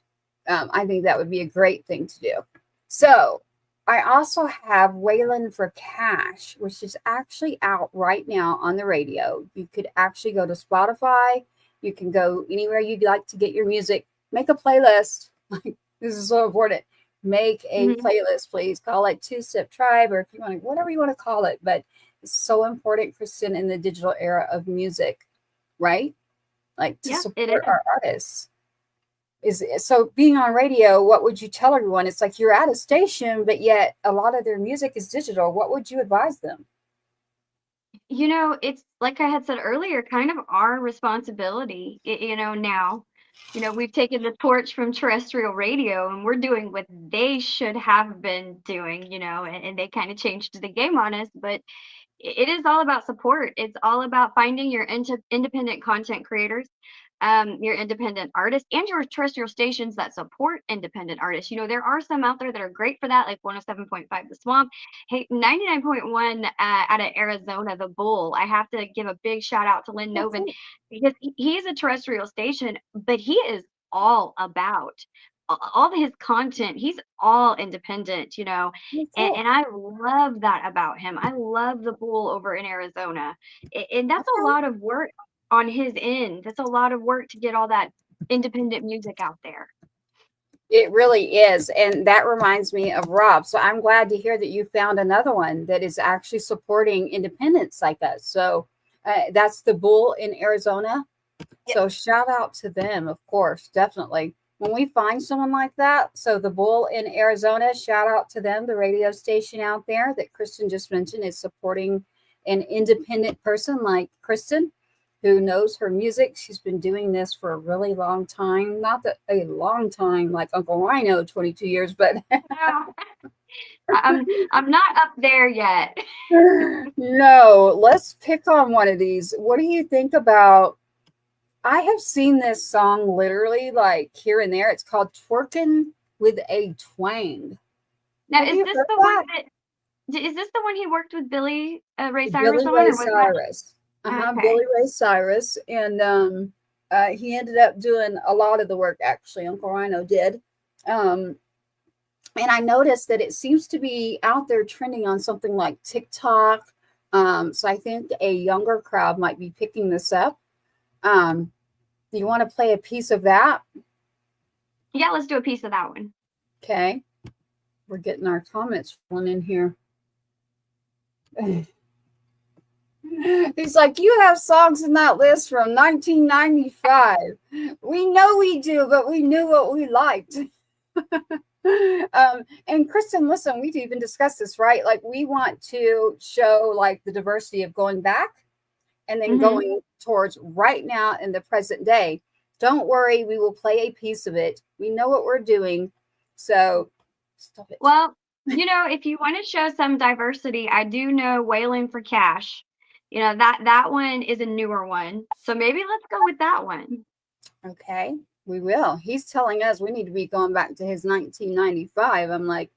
I think that would be a great thing to do. So I also have Waylon for Cash, which is actually out right now on the radio. You could actually go to Spotify. You can go anywhere you'd like to get your music. Make a playlist. This is so important. Make a Mhm. playlist, please. Call it Two Step Tribe, or if you want to, whatever you want to call it. But it's so important, Kristen, in the digital era of music, right? Like to Yeah, it is. support our artists. Is so being on radio, what would you tell everyone? It's like you're at a station, but yet a lot of their music is digital. What would you advise them? It's like I had said earlier, kind of our responsibility, now. We've taken the torch from terrestrial radio and we're doing what they should have been doing, and they kind of changed the game on us. But it is all about support. It's all about finding your independent content creators, your independent artists, and your terrestrial stations that support independent artists. There are some out there that are great for that, like 107.5 The Swamp. Hey, 99.1 out of Arizona, The Bull. I have to give a big shout out to Lynn That's Novin it. because he's a terrestrial station, but he is all about all of his content. He's all independent, That's and, it. and I love that about him. I love the Bull over in Arizona. And that's a Okay. lot of work on his end. That's a lot of work to get all that independent music out there. It really is. And that reminds me of Rob. So I'm glad to hear that you found another one that is actually supporting independents like us. So that's the Bull in Arizona. So shout out to them, of course, definitely. When we find someone like that, so the Bull in Arizona, shout out to them, the radio station out there that Kristen just mentioned is supporting an independent person like Kristen, who knows her music. She's been doing this for a really long time. Not that a long time like Uncle Rhino, 22 years, but No, I'm not up there yet. no, let's pick on one of these. What do you think about? I have seen this song literally like here and there. It's called Twerking with a Twang. Now, Have is you this heard the one that? is this the one he worked with Billy Ray Cyrus Billy on, Ray or was that Cyrus. okay? Billy Ray Cyrus. And he ended up doing a lot of the work, actually. Uncle Rhino did. Um, and I noticed that it seems to be out there trending on something like TikTok. So I think a younger crowd might be picking this up. Um, do you want to play a piece of that? Yeah, let's do a piece of that one. Okay. We're getting our comments rolling in here. He's like, you have songs in that list from 1995. We know we do, but we knew what we liked. And Kristen, listen, we've even discussed this, right? Like, we want to show like the diversity of going back and then Hmm. going towards right now in the present day. Don't worry, we will play a piece of it. We know what we're doing. So stop it. Well, if you want to show some diversity, I do know Wailing for Cash. That one is a newer one. So maybe let's go with that one. Okay, we will. He's telling us we need to be going back to his 1995. I'm like,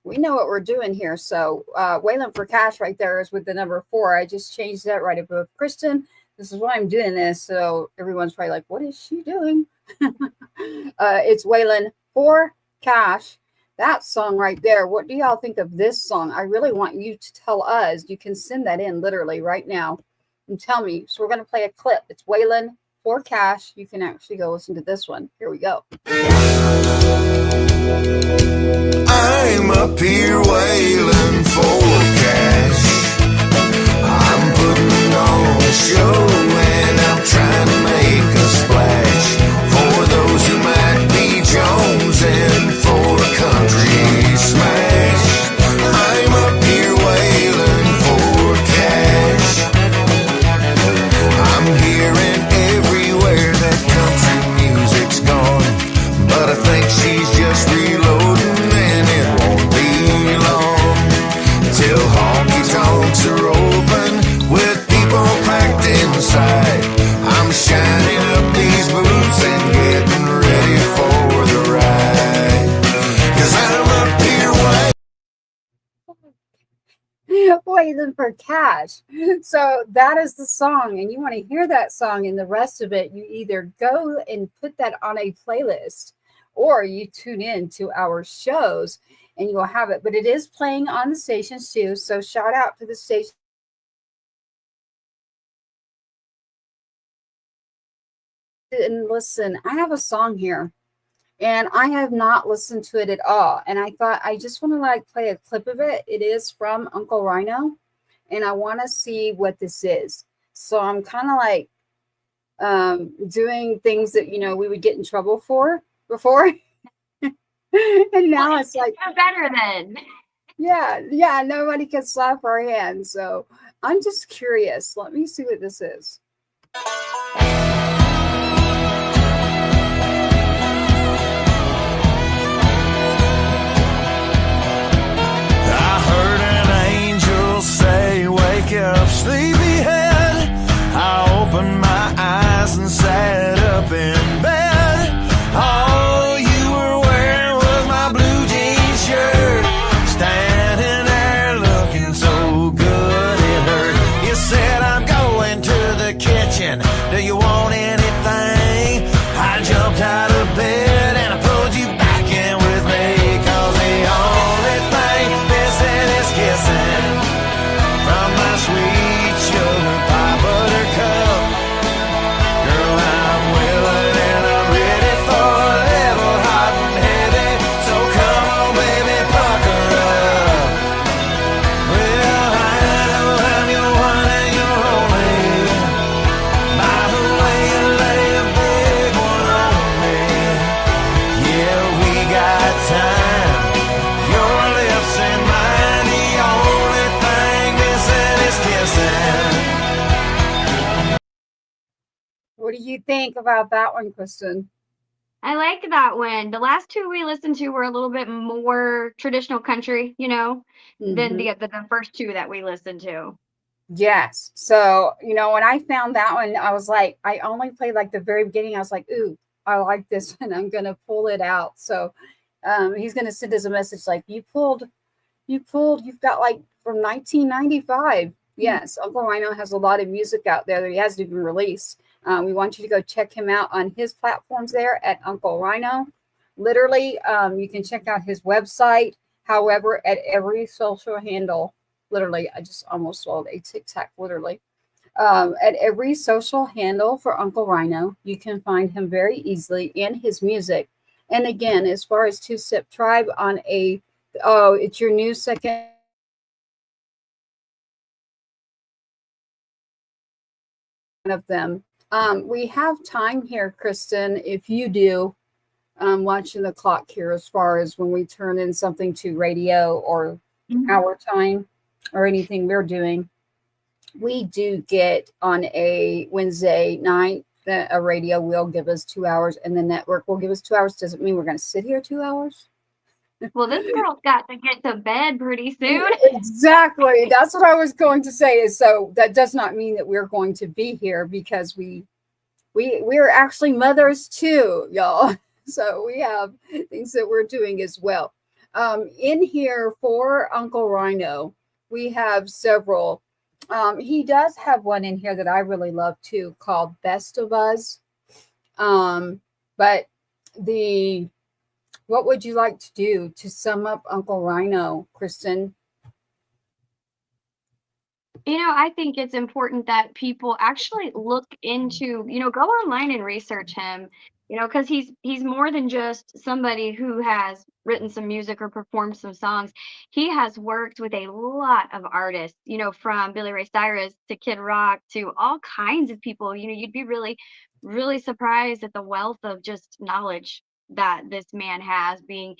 we know what we're doing here. So Wailing for Cash right there is with the number 4. I just changed that right above Kristen. This is why I'm doing this. So everyone's probably like, what is she doing? It's Wailing for Cash. That song right there. What do y'all think of this song? I really want you to tell us. You can send that in literally right now and tell me. So we're going to play a clip. It's Wailing for Cash. You can actually go listen to this one. Here we go. I'm up here wailing for cash. I'm putting on a show and I'm trying to make a splash for those who might be jonesing for a country smash. I'm up here wailing for cash. I'm hearing everywhere that country music's gone, but I think she's just reloading and it won't be long till honky tonks are open with people packed inside. I'm shining up these boots and getting ready for the ride, 'cause I'm up here Waiting for Cash. So that is the song, and you want to hear that song and the rest of it, you either go and put that on a playlist or you tune in to our shows and you will have it. But it is playing on the stations too. So shout out to the station. And listen, I have a song here. and I have not listened to it at all. And I thought I just want to like play a clip of it. It is from Uncle Rhino, and I want to see what this is. So I'm kind of like doing things that we would get in trouble for before, and now Well, it's like, it's better then. yeah, nobody can slap our hands. So I'm just curious. Let me see what this is. I heard an angel say, wake up, sleepyhead. I opened my eyes and sat up in bed. All you were wearing was my blue jean shirt. Standing there looking so good it hurt. You said, I'm going to the kitchen. Do you want anything? I jumped out of bed and I pulled you back in with me. 'Cause the only thing missing is kissing from my sweet sugar pie buttercup. Girl, I'm willing and I'm ready for a little hot and heavy. So come on, baby, pucker up. Well, I know I'm your one and your only. By the way, you lay a big one on me. Yeah, we got time. Your lips and mine, the only thing missing is kissing. What do you think about that one, Kristen? I liked that one. The last two we listened to were a little bit more traditional country, than the first two that we listened to. Yes. So, when I found that one, I was like, I only played like the very beginning. I was like, ooh, I like this one. I'm going to pull it out. So he's going to send us a message like, you've got like from 1995. Yes. Uncle Rhino has a lot of music out there that he hasn't even released. We want you to go check him out on his platforms there at Uncle Rhino. Literally, you can check out his website. However, at every social handle, literally, I just almost swallowed a Tic Tac, literally. At every social handle for Uncle Rhino, you can find him very easily in his music. And again, as far as Two Step Tribe it's your new second of them. We have time here, Kristen, if you do, watching the clock here as far as when we turn in something to radio or our time or anything we're doing. We do get on a Wednesday night that a radio will give us 2 hours and the network will give us 2 hours. Doesn't mean we're going to sit here 2 hours. Well, this girl's got to get to bed pretty soon. Exactly. That's what I was going to say. Is so that does not mean that we're going to be here because we're actually mothers too, y'all. So we have things that we're doing as well. In here for Uncle Rhino, we have several. He does have one in here that I really love too, called Best of Us. But what would you like to do to sum up Uncle Rhino, Kristen? I think it's important that people actually look into, go online and research him, because he's more than just somebody who has written some music or performed some songs. He has worked with a lot of artists, from Billy Ray Cyrus to Kid Rock to all kinds of people. You'd be really, really surprised at the wealth of just knowledge that this man has, being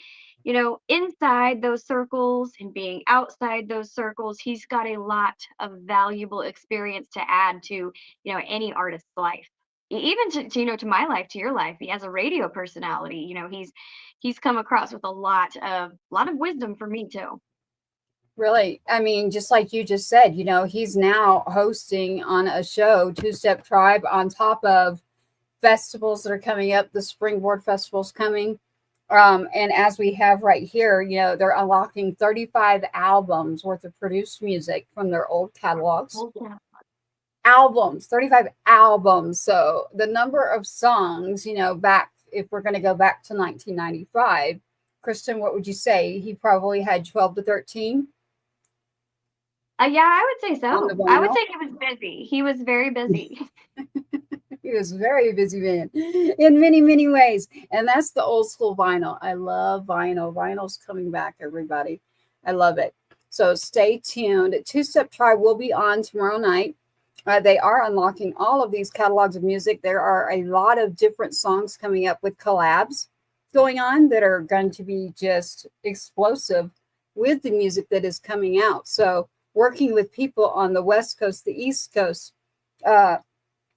inside those circles and being outside those circles. He's got a lot of valuable experience to add to any artist's life, even to my life, to your life. He has a radio personality. He's come across with a lot of wisdom for me too. Really, I mean, just like you just said, he's now hosting on a show, Two Step Tribe, on top of festivals that are coming up. The Springboard Festival's coming. And as we have right here, they're unlocking 35 albums worth of produced music from their old catalogs. Albums, 35 albums. So the number of songs, back, if we're going to go back to 1995, Kristen, what would you say? He probably had 12 to 13? Yeah, I would say so. I would say he was busy. He was very busy. He was a very busy man in many, many ways. And that's the old school vinyl. I love vinyl. Vinyl's coming back, everybody. I love it. So stay tuned. Two Step Tribe will be on tomorrow night. They are unlocking all of these catalogs of music. There are a lot of different songs coming up with collabs going on that are going to be just explosive with the music that is coming out. So working with people on the West Coast, the East Coast,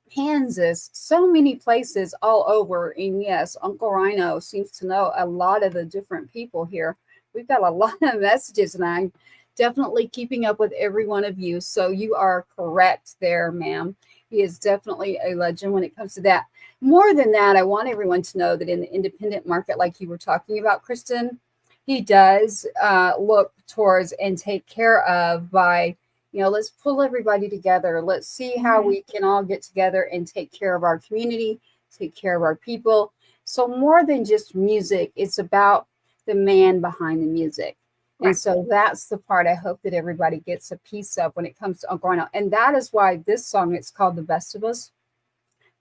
Kansas, so many places all over. And yes, Uncle Rhino seems to know a lot of the different people here. We've got a lot of messages, and I'm definitely keeping up with every one of you. So you are correct there, ma'am. He is definitely a legend when it comes to that. More than that, I want everyone to know that in the independent market, like you were talking about, Kristen, he does look towards and take care of by, let's pull everybody together. Let's see how we can all get together and take care of our community, take care of our people. So more than just music, it's about the man behind the music. Right. And so that's the part I hope that everybody gets a piece of when it comes to Uncle Rhino. And that is why this song, it's called The Best of Us.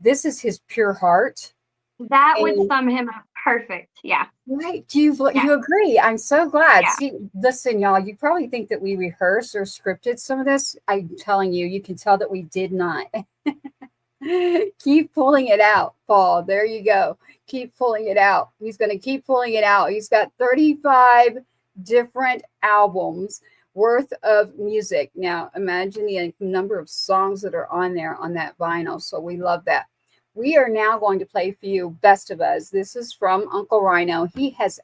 This is his pure heart. That would sum him up perfect. Yeah. Right. You agree. I'm so glad. Yeah. See, listen, y'all, you probably think that we rehearsed or scripted some of this. I'm telling you, you can tell that we did not. Keep pulling it out, Paul. There you go. Keep pulling it out. He's going to keep pulling it out. He's got 35 different albums worth of music. Now, imagine the number of songs that are on there on that vinyl. So we love that. We are now going to play for you Best of Us. This is from Uncle Rhino. He has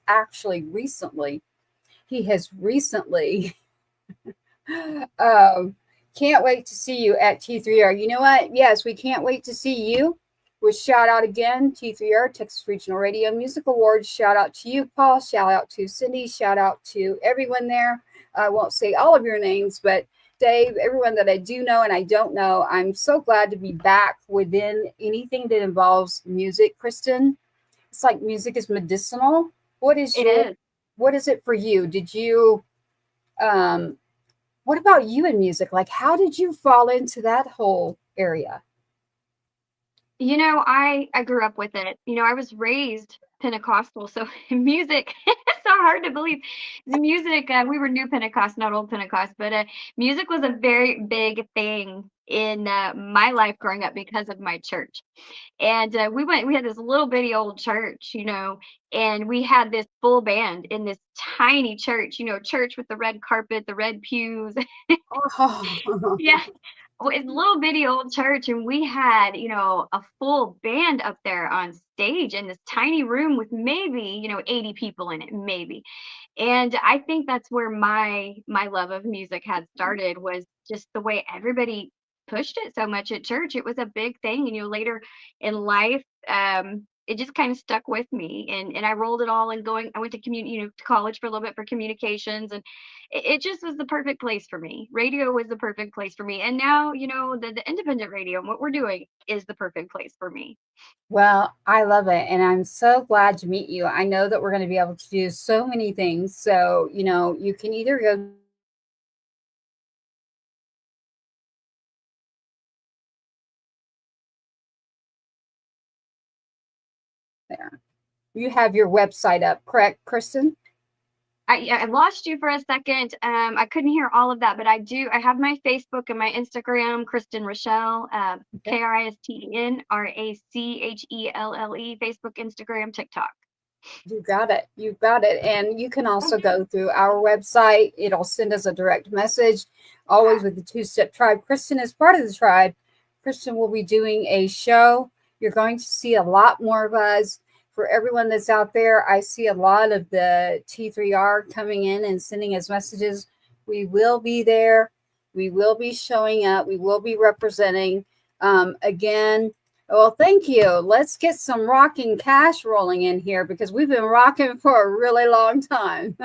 recently can't wait to see you at T3R. You know what? Yes, we can't wait to see you. With shout out again, T3R, Texas Regional Radio Music Awards. Shout out to you, Paul. Shout out to Cindy. Shout out to everyone there. I won't say all of your names, but Dave, everyone that I do know and I don't know, I'm so glad to be back within anything that involves music, Kristen. It's like music is medicinal. What is it for you? Did you, what about you in music? Like, how did you fall into that whole area? I grew up with it. I was raised Pentecostal, so music, it's so hard to believe. The music, we were new Pentecost, not old Pentecost, but music was a very big thing in my life growing up because of my church. And we had this little bitty old church, and we had this full band in this tiny church, church with the red carpet, the red pews. Yeah. It's a little bitty old church, and we had, a full band up there on stage in this tiny room with maybe, 80 people in it, maybe. And I think that's where my love of music had started, was just the way everybody pushed it so much at church. It was a big thing. And, later in life, it just kind of stuck with me, and I rolled it all and I went to to college for a little bit for communications, and it just was the perfect place for me. Radio was the perfect place for me. And now, the independent radio and what we're doing is the perfect place for me. Well, I love it. And I'm so glad to meet you. I know that we're going to be able to do so many things. So, you can either go there. You have your website up, correct, Kristen? I lost you for a second. I couldn't hear all of that, but I have my Facebook and my Instagram, Kristen Rachelle, KRISTEN RACHELLE, Facebook, Instagram, TikTok. You got it. You've got it. And you can also go through our website. It'll send us a direct message, always with the Two Step Tribe. Kristen is part of the tribe. Kristen will be doing a show. You're going to see a lot more of us. For everyone that's out there, I see a lot of the T3R coming in and sending us messages. We will be there. We will be showing up. We will be representing. Again, well, thank you. Let's get some rocking cash rolling in here, because we've been rocking for a really long time.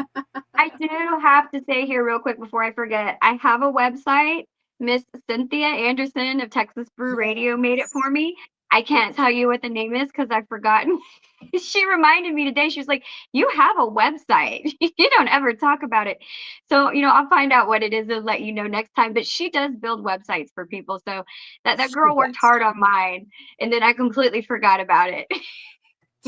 I do have to say here real quick before I forget, I have a website. Miss Cynthia Anderson of Texas Brew Radio made it for me. I can't tell you what the name is because I've forgotten. She reminded me today. She was like, "You have a website. You don't ever talk about it." So, I'll find out what it is and let you know next time. But she does build websites for people. So that She girl worked does. hard on mine, and then I completely forgot about it.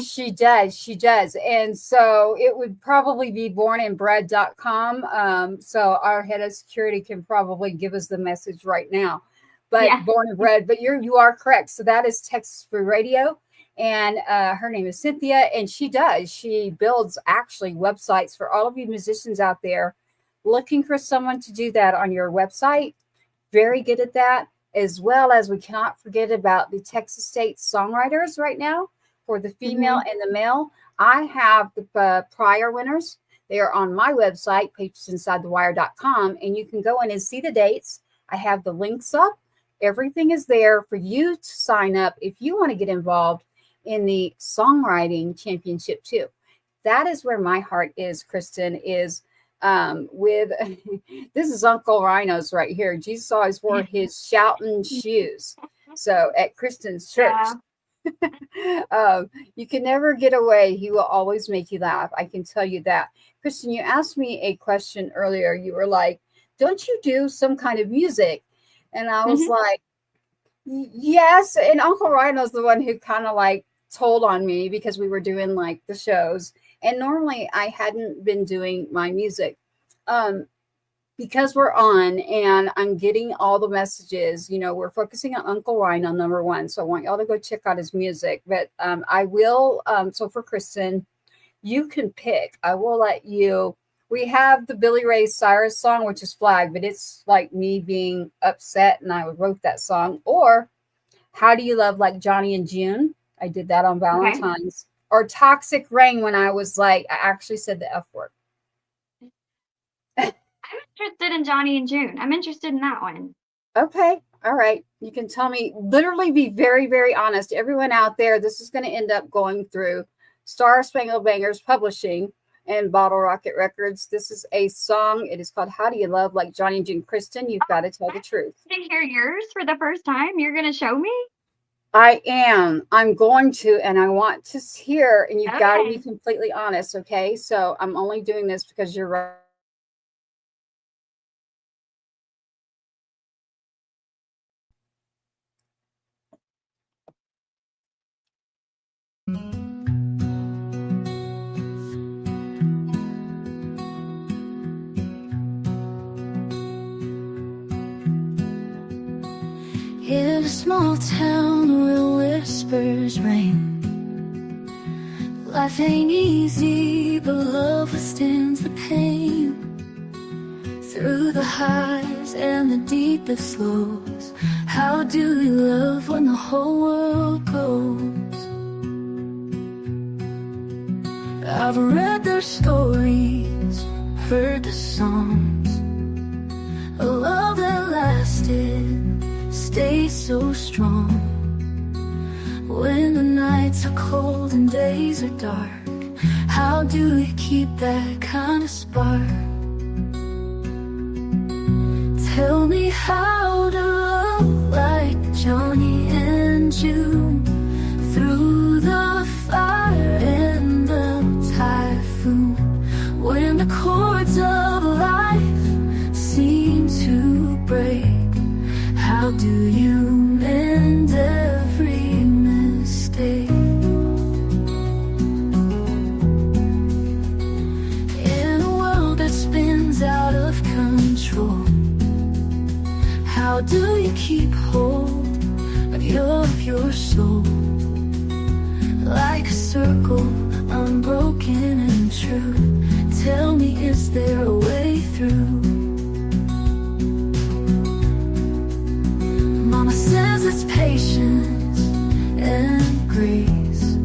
She does. She does. And so it would probably be bornandbred.com. So our head of security can probably give us the message right now. But Yeah. Born and Bred, but you are correct. So that is Texas Free Radio. And her name is Cynthia. And she builds actually websites for all of you musicians out there looking for someone to do that on your website. Very good at that. As well as we cannot forget about the Texas State songwriters right now. For the female and the male, I have the prior winners. They are on my website, pagesinsidethewire.com, and you can go in and see the dates. I have the links up. Everything is there for you to sign up if you want to get involved in the songwriting championship too. That is where my heart is, Kristen, is with this is Uncle Rhino's right here. Jesus always wore his shouting shoes. So at Kristen's church. Yeah. You can never get away. He will always make you laugh. I can tell you that. Kristen, you asked me a question earlier. You were like, don't you do some kind of music? And I was like, yes. And Uncle Rhino's the one who kind of like told on me because we were doing like the shows. And normally I hadn't been doing my music. Because we're on and I'm getting all the messages, we're focusing on Uncle Rhino, number one. So I want y'all to go check out his music. But I will. So for Kristen, you can pick. I will let you. We have the Billy Ray Cyrus song, which is Flag, but it's like me being upset and I wrote that song. Or How Do You Love Like Johnny and June? I did that on Valentine's. Okay. Or Toxic Rain when I was like, I actually said the F word. I'm interested in Johnny and June. I'm interested in that one. Okay. All right. You can tell me, literally be very, very honest. Everyone out there, this is going to end up going through Star Spangled Bangers Publishing and Bottle Rocket Records. This is a song. It is called How Do You Love Like Johnny and June. Kristen, you've got to tell the truth. To hear yours for the first time, you're going to show me? I am. I'm going to, and I want to hear, and you've got to be completely honest. Okay. So I'm only doing this because you're right. In a small town where whispers ring, life ain't easy, but love withstands the pain. Through the highs and the deepest lows, how do we love when the whole world goes? I've read their stories, heard the songs, a love that lasted, stay so strong. When the nights are cold and days are dark, how do we keep that kind of spark? Tell me how to love like Johnny and June, through the fire and the typhoon. When the chords of life seem to break, how do you mend every mistake? In a world that spins out of control, how do you keep hold of your soul? Like a circle, unbroken and true. Tell me, is there a way through? Mama says it's patience and grace,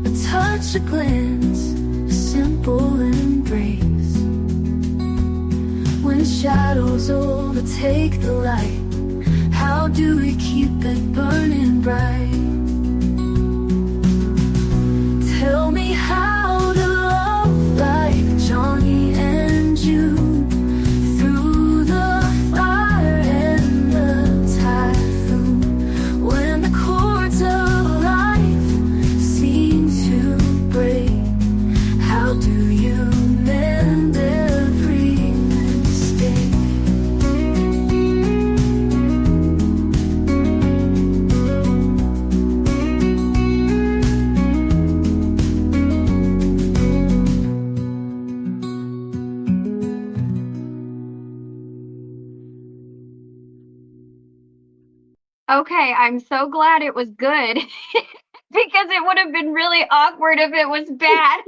a touch, a glance, a simple embrace. When shadows overtake the light, how do we keep it burning bright? Tell me how to love like Johnny and June, through the fire and the typhoon. When the chords Okay, I'm so glad it was good because it would have been really awkward if it was bad.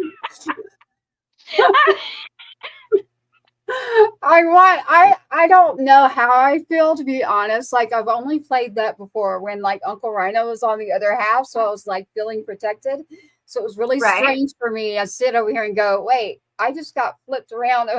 I don't know how I feel, to be honest. Like, I've only played that before when like Uncle Rhino was on the other half, so I was like feeling protected. So it was really Right? strange for me. I sit over here and go, wait, I just got flipped around.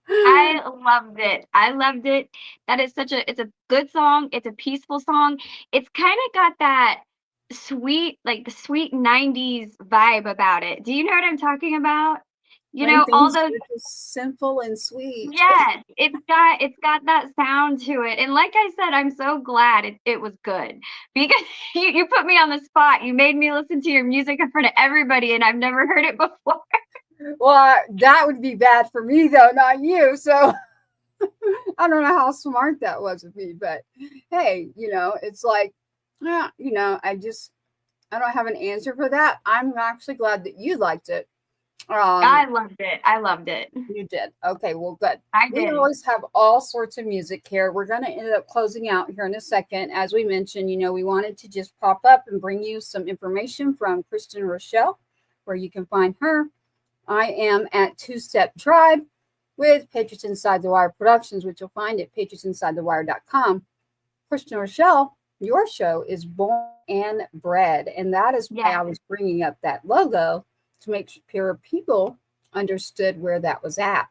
I loved it. I loved it. That is it's a good song. It's a peaceful song. It's kind of got that sweet, like the sweet 90s vibe about it. Do you know what I'm talking about? When All things those. are just simple and sweet. Yes, it's got that sound to it. And like I said, I'm so glad it was good because you put me on the spot. You made me listen to your music in front of everybody, and I've never heard it before. Well, that would be bad for me though, not you. So I don't know how smart that was of me, but hey, it's like, yeah, I don't have an answer for that. I'm actually glad that you liked it. I loved it. I loved it. You did. Okay, well, good. I We did. always have all sorts of music here. We're going to end up closing out here in a second. As we mentioned, we wanted to just pop up and bring you some information from Kristen Rachelle, where you can find her. I am at Two Step Tribe with Patriots Inside the Wire Productions, which you'll find at patriotsinsidethewire.com. Kristen Rachelle, your show is Born and Bred, and that is why I was bringing up that logo to make sure people understood where that was at.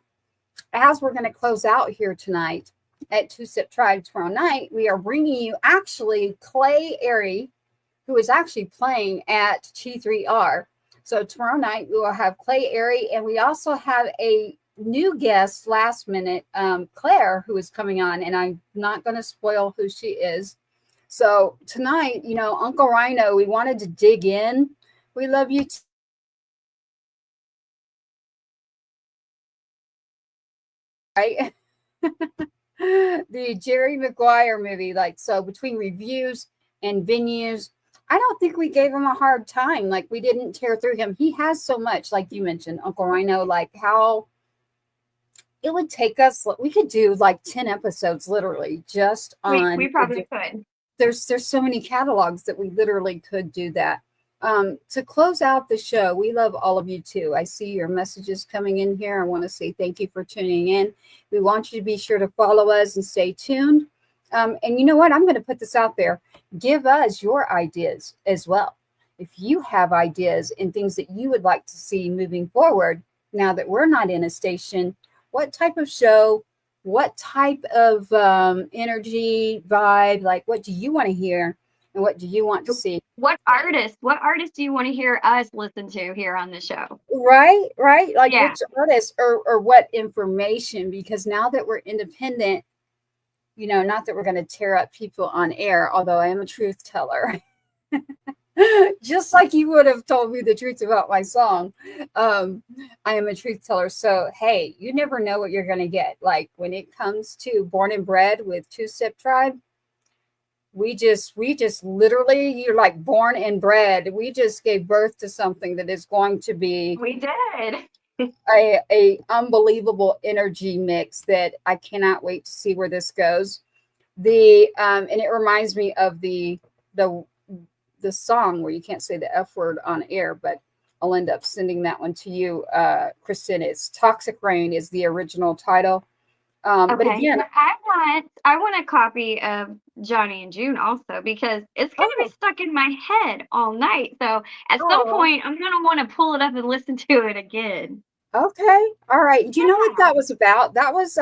As we're going to close out here tonight at Two Step Tribe tomorrow night, we are bringing you actually Clay Airy, who is actually playing at T3R. So tomorrow night we will have Clay Airy, and we also have a new guest last minute, Claire, who is coming on, and I'm not going to spoil who she is. So tonight, Uncle Rhino, we wanted to dig in. We love you too. Right? The Jerry Maguire movie, like, so between reviews and venues, I don't think we gave him a hard time. Like, we didn't tear through him. He has so much, like you mentioned, Uncle Rhino, like how it would take us, we could do like 10 episodes literally just on. We probably could. There's so many catalogs that we literally could do that. To close out the show, we love all of you too. I see your messages coming in here. I want to say thank you for tuning in. We want you to be sure to follow us and stay tuned. And you know what? I'm going to put this out there. Give us your ideas as well. If you have ideas and things that you would like to see moving forward, now that we're not in a station, what type of show, what type of energy, vibe, like what do you want to hear and what do you want to see? What artist do you want to hear us listen to here on the show? Right. Like which artist or what information? Because now that we're independent, not that we're going to tear up people on air, although I am a truth teller. Just like you would have told me the truth about my song. I am a truth teller. So, hey, you never know what you're going to get. Like when it comes to Born and Bred with Two Step Tribe, we just literally, you're like born and bred. We just gave birth to something that is going to be. We did. A unbelievable energy mix that I cannot wait to see where this goes. And it reminds me of the song where you can't say the F word on air, but I'll end up sending that one to you, Kristen. It's Toxic Rain is the original title. Okay. But again, I want a copy of Johnny and June also because it's going to be stuck in my head all night. So at some point, I'm going to want to pull it up and listen to it again. Okay. All right. Do you know what that was about? That was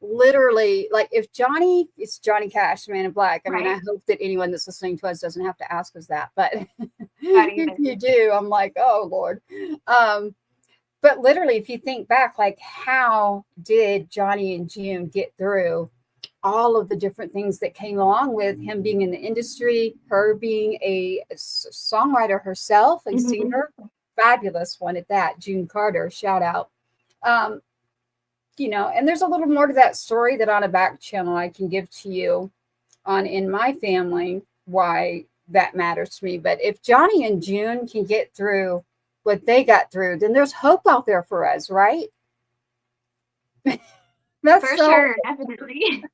literally like it's Johnny Cash, Man in Black. I mean, I hope that anyone that's listening to us doesn't have to ask us that, but if you do, I'm like, oh Lord. But literally, if you think back, like how did Johnny and June get through all of the different things that came along with him being in the industry, her being a songwriter herself, a singer, fabulous one at that, June Carter, shout out. And there's a little more to that story that on a back channel I can give to you on In My Family, why that matters to me. But if Johnny and June can get through what they got through, then there's hope out there for us, right? That's for sure, definitely.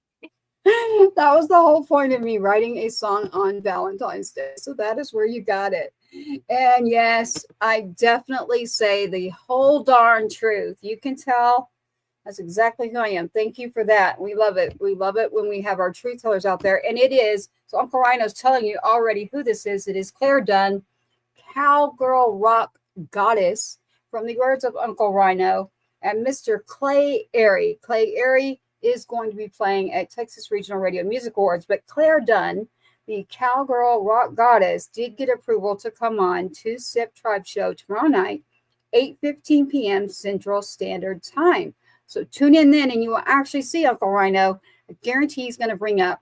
That was the whole point of me writing a song on Valentine's Day. So that is where you got it. And yes, I definitely say the whole darn truth. You can tell that's exactly who I am. Thank you for that. We love it. We love it when we have our truth tellers out there. And it is, so Uncle Rhino's telling you already who this is. It is Claire Dunn, cowgirl rock goddess, from the words of Uncle Rhino, and Mr. Clay Airy. Clay Airy is going to be playing at Texas Regional Radio Music Awards, but Claire Dunn, the cowgirl rock goddess, did get approval to come on to SIP Tribe Show tomorrow night, 8:15 p.m. Central Standard Time. So tune in then and you will actually see Uncle Rhino. I guarantee he's going to bring up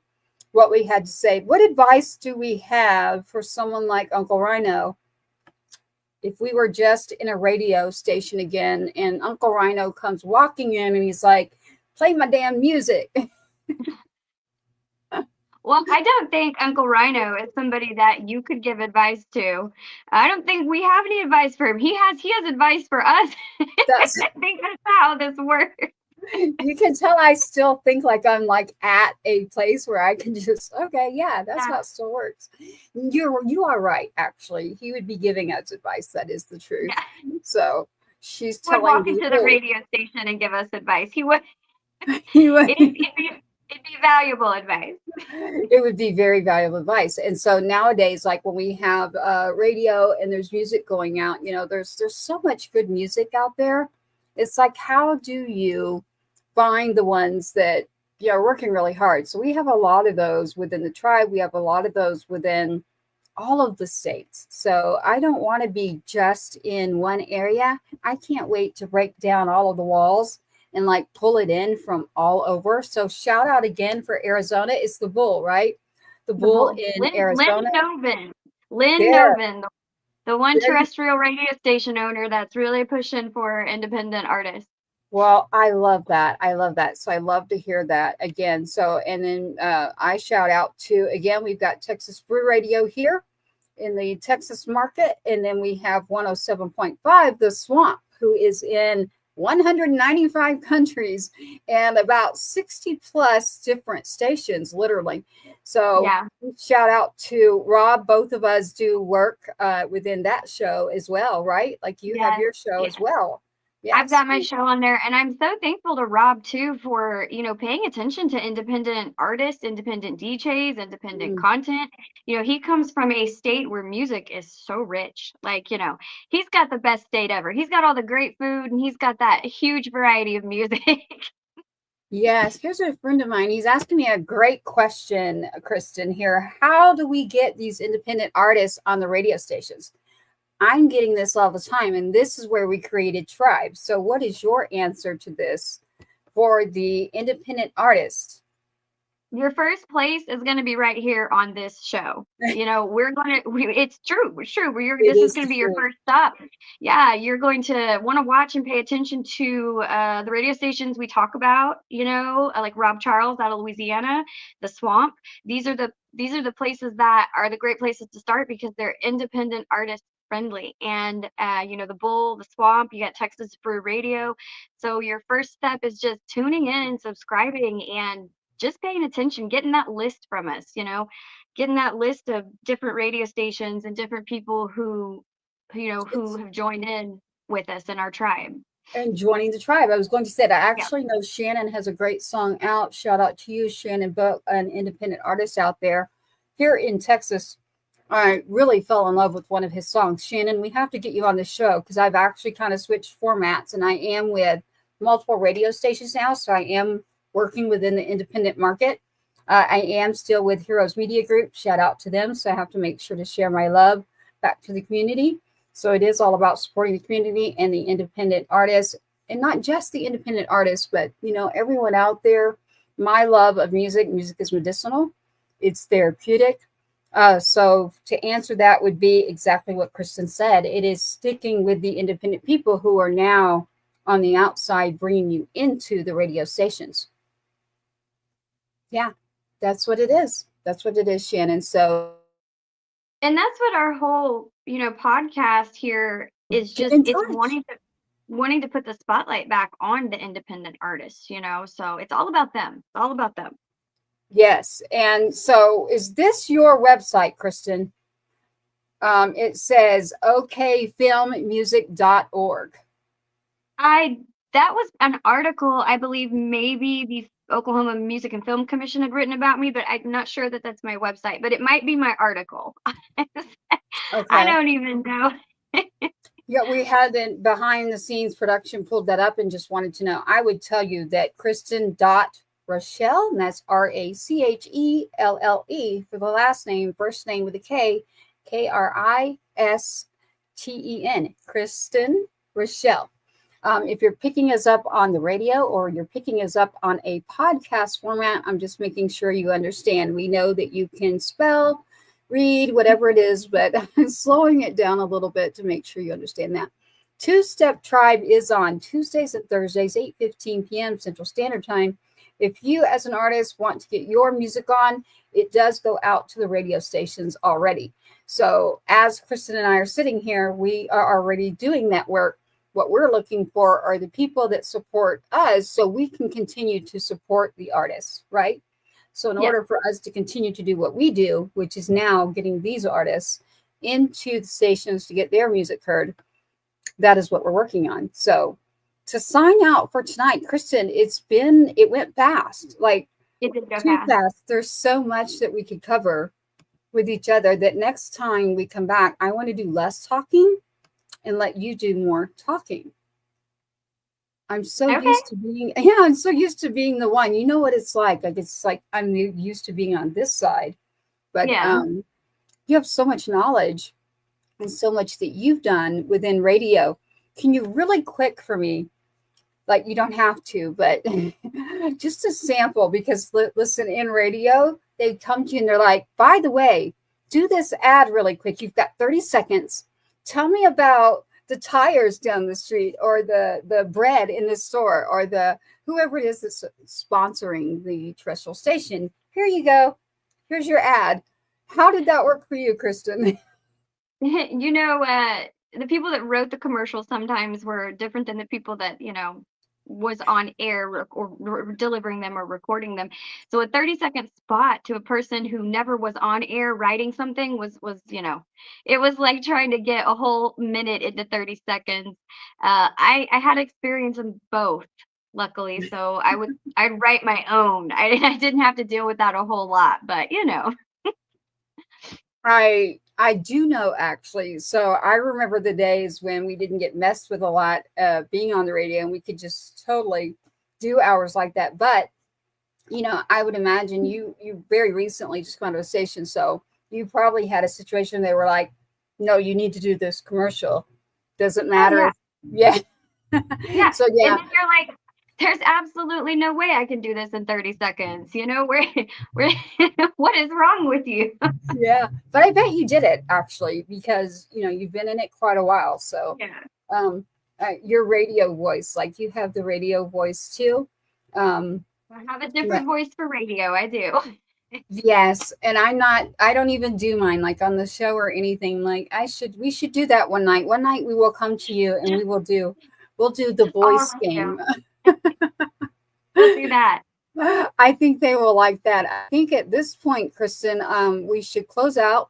what we had to say. What advice do we have for someone like Uncle Rhino if we were just in a radio station again and Uncle Rhino comes walking in and he's like, play my damn music? Well, I don't think Uncle Rhino is somebody that you could give advice to. I don't think we have any advice for him. He has advice for us. That's, I think that's how this works. you can tell I still think like I'm like at a place where I can just, okay, yeah, that's how it still works. You are right, actually. He would be giving us advice. That is the truth. Yeah. So she's He would telling walk into the radio station and give us advice. He would. he would. It'd be valuable advice. It would be very valuable advice. And so nowadays, like when we have radio and there's music going out, you know, there's so much good music out there. It's like, how do you find the ones that, you know, are working really hard? So we have a lot of those within the tribe. We have a lot of those within all of the states. So I don't want to be just in one area. I can't wait to break down all of the walls and like pull it in from all over. So shout out again for Arizona. It's the Bull, right? The Bull in Arizona. Lynn Novin, the one terrestrial radio station owner that's really pushing for independent artists. Well, I love that. I love that. So I love to hear that again. So, and then I shout out to, again, we've got Texas Brew Radio here in the Texas market. And then we have 107.5, The Swamp, who is in 195 countries and about 60 plus different stations, literally. So yeah. Shout out to Rob. Both of us do work within that show as well, right? Like you have your show as well. Yes. I've got my show on there, and I'm so thankful to Rob too for, you know, paying attention to independent artists, independent DJs, independent content. You know, he comes from a state where music is so rich. Like, you know, he's got the best state ever. He's got all the great food, and he's got that huge variety of music. Yes, here's a friend of mine. He's asking me a great question, Kristen, here. How do we get these independent artists on the radio stations? I'm getting this all the time, and this is where we created Tribe. So what is your answer to this for the independent artists? Your first place is going to be right here on this show. You know, it's true. This is going to be your first stop. Yeah, you're going to want to watch and pay attention to the radio stations we talk about, you know, like Rob Charles out of Louisiana, The Swamp. These are the places that are the great places to start because they're independent artists friendly. And you know, the Bull, the Swamp, you got Texas Brew Radio. So your first step is just tuning in and subscribing and just paying attention, getting that list from us, you know, getting that list of different radio stations and different people who have joined in with us in our tribe. And joining the tribe. I was going to say that I actually know Shannon has a great song out. Shout out to you, Shannon, an independent artist out there here in Texas. I really fell in love with one of his songs. Shannon, we have to get you on the show because I've actually kind of switched formats and I am with multiple radio stations now. So I am working within the independent market. I am still with Heroes Media Group. Shout out to them. So I have to make sure to share my love back to the community. So it is all about supporting the community and the independent artists, and not just the independent artists, but, you know, everyone out there. My love of music is medicinal. It's therapeutic. So to answer that would be exactly what Kristen said. It is sticking with the independent people who are now on the outside, bringing you into the radio stations. Yeah, that's what it is. That's what it is, Shannon. So, and that's what our whole, you know, podcast here is just, it's wanting to put the spotlight back on the independent artists, you know, so it's all about them. It's all about them. Yes. And so is this your website, Kristen? It says okfilmmusic.org. That was an article, I believe maybe the Oklahoma Music and Film Commission had written about me, but I'm not sure that that's my website, but it might be my article. I Okay. don't even know. Yeah, we had the behind the scenes production pulled that up and just wanted to know. I would tell you that Kristen Rachelle, and that's Rachelle for the last name, first name with a K, Kristen, Kristen Rachelle. If you're picking us up on the radio or you're picking us up on a podcast format, I'm just making sure you understand. We know that you can spell, read, whatever it is, but I'm slowing it down a little bit to make sure you understand that. Two Step Tribe is on Tuesdays and Thursdays, 8:15 p.m. Central Standard Time. If you, as an artist, want to get your music on, it does go out to the radio stations already. So as Kristen and I are sitting here, we are already doing that work. What we're looking for are the people that support us so we can continue to support the artists, right? So in order for us to continue to do what we do, which is now getting these artists into the stations to get their music heard, that is what we're working on. So to sign out for tonight, Kristen, it went fast, like It did go too fast. fast. There's so much that we could cover with each other that next time we come back, I want to do less talking and let you do more talking. I'm so Okay. used to being, I'm so used to being the one. You know what it's like? Like it's like I'm used to being on this side, but Yeah. you have so much knowledge and so much that you've done within radio. Can you really quick for me? Like you don't have to, but just a sample because listen, in radio, they come to you and they're like, by the way, do this ad really quick. You've got 30 seconds. Tell me about the tires down the street or the bread in the store or the whoever it is that's sponsoring the terrestrial station. Here you go. Here's your ad. How did that work for you, Kristen? You know, the people that wrote the commercials sometimes were different than the people that, was on air or delivering them or recording them. So a 30-second spot to a person who never was on air writing something was, it was like trying to get a whole minute into 30 seconds. I had experience in both, luckily. So I'd write my own. I didn't have to deal with that a whole lot, but I do know actually. So I remember the days when we didn't get messed with a lot being on the radio and we could just totally do hours like that. But I would imagine you very recently just gone to a station, so you probably had a situation they were like, no, you need to do this commercial. Doesn't matter. Yeah. Yeah. So yeah. And then you're like, there's absolutely no way I can do this in 30 seconds. Where what is wrong with you? Yeah. But I bet you did it actually, because you've been in it quite a while. So your radio voice, like you have the radio voice too. I have a different voice for radio. I do. Yes. And I don't even do mine like on the show or anything. Like we should do that one night. One night we will come to you and we'll do the voice game. We'll do that. I think they will like that. I think at this point, Kristen, we should close out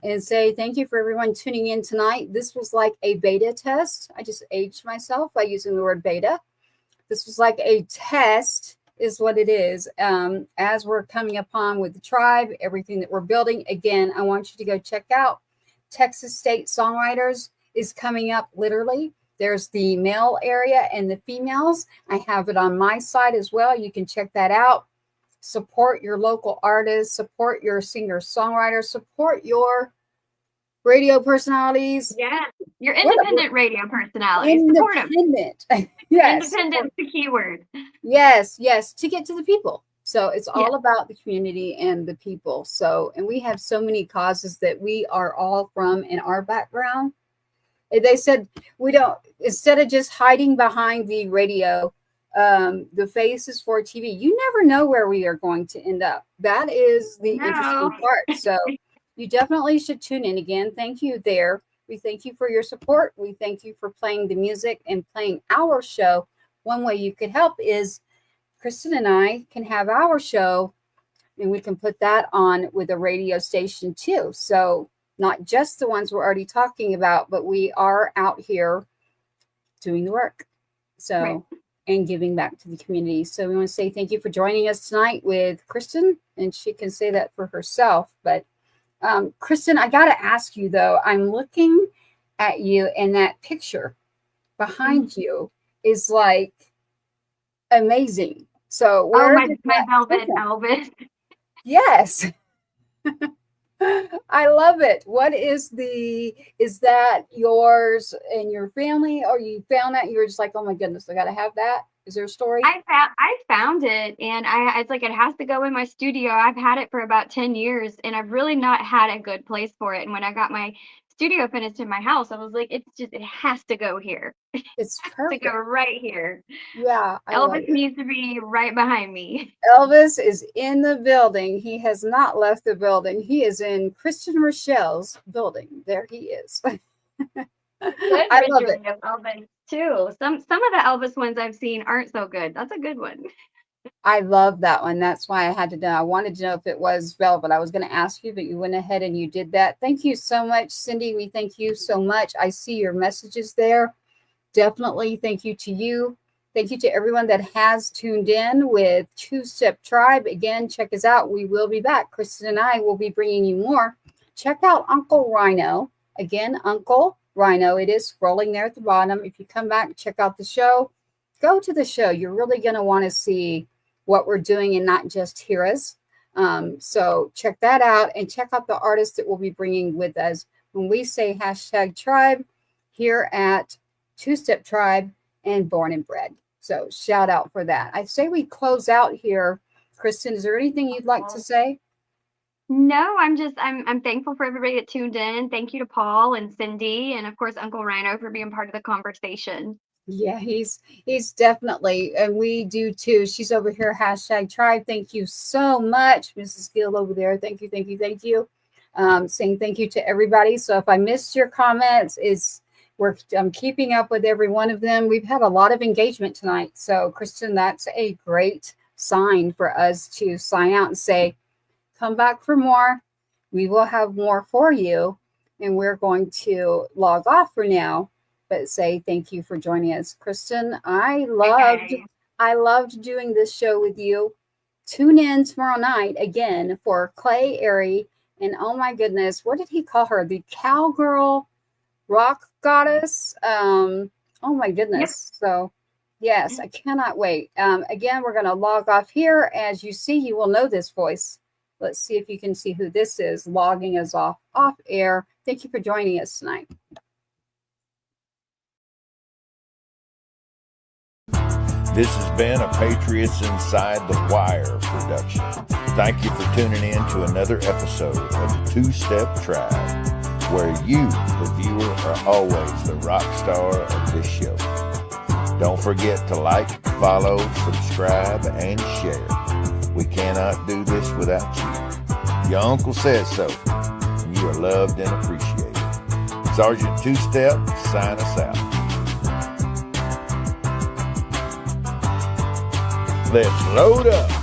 and say thank you for everyone tuning in tonight. This was like a beta test. I just aged myself by using the word beta. This was like a test is what it is. As we're coming upon with the tribe, everything that we're building. Again, I want you to go check out Texas State Songwriters is coming up literally. There's the male area and the females. I have it on my side as well. You can check that out. Support your local artists, support your singer-songwriters, support your radio personalities. Yeah, your independent radio personalities. Independent. Yes. Independent's the keyword. Yes, to get to the people. So it's all about the community and the people. So, and we have so many causes that we are all from in our background. They said we don't, instead of just hiding behind the radio, the face is for TV. You never know where we are going to end up. That is the interesting part. So you definitely should tune in again. Thank you there. We thank you for your support. We thank you for playing the music and playing our show. One way you could help is Kristen and I can have our show and we can put that on with a radio station too. So not just the ones we're already talking about, but we are out here doing the work. So, Right. and giving back to the community. So we want to say thank you for joining us tonight with Kristen, and she can say that for herself. But Kristen, I got to ask you though, I'm looking at you, and that picture behind you is like amazing. So where Oh, did my that velvet come from? Elvis. Yes. I love it. Is that yours and your family, or you found that and you're just like, oh my goodness, I got to have that? Is there a story? I found it, and it's like, it has to go in my studio. I've had it for about 10 years, and I've really not had a good place for it. And when I got my studio finished in my house, I was like, it has to go here. It's To perfect. go right here. Yeah, I love Elvis it. needs to be right behind me. Elvis is in the building. He has not left the building. He is in Kristen Rachelle's building. There he is. Good I love it. rendering of Elvis too. Some of the Elvis ones I've seen aren't so good. That's a good one. I love that one. That's why I had to know. I wanted to know if it was velvet. I was going to ask you, but you went ahead and you did that. Thank you so much, Cindy. We thank you so much. I see your messages there. Definitely thank you to you. Thank you to everyone that has tuned in with Two Step Tribe. Again, check us out. We will be back. Kristen and I will be bringing you more. Check out Uncle Rhino. Again, Uncle Rhino. It is scrolling there at the bottom. If you come back, check out the show. Go to the show. You're really going to want to see what we're doing and not just hear us. So check that out, and check out the artists that we'll be bringing with us when we say #tribe here at Two Step Tribe and Born and Bred. So shout out for that. I say we close out here. Kristen, is there anything you'd like to say? No, I'm thankful for everybody that tuned in. Thank you to Paul and Cindy, and of course Uncle Rhino for being part of the conversation. Yeah, he's definitely, and we do too. She's over here, #tribe. Thank you so much, Mrs. Gill over there. Thank you, thank you, thank you. Saying thank you to everybody. So if I missed your comments, I'm keeping up with every one of them. We've had a lot of engagement tonight. So Kristen, that's a great sign for us to sign out and say, come back for more. We will have more for you. And we're going to log off for now, but say thank you for joining us. Kristen, I loved doing this show with you. Tune in tomorrow night again for Clay Airy. And oh my goodness, what did he call her? The cowgirl rock goddess. Oh my goodness. Yep. So yes, I cannot wait. Again, we're going to log off here. As you see, you will know this voice. Let's see if you can see who this is logging us off air. Thank you for joining us tonight. This has been a Patriots Inside the Wire production. Thank you for tuning in to another episode of the Two Step Tribe, where you, the viewer, are always the rock star of this show. Don't forget to like, follow, subscribe, and share. We cannot do this without you. Your uncle says so, and you are loved and appreciated. Sergeant Two Step, sign us out. Let's load up.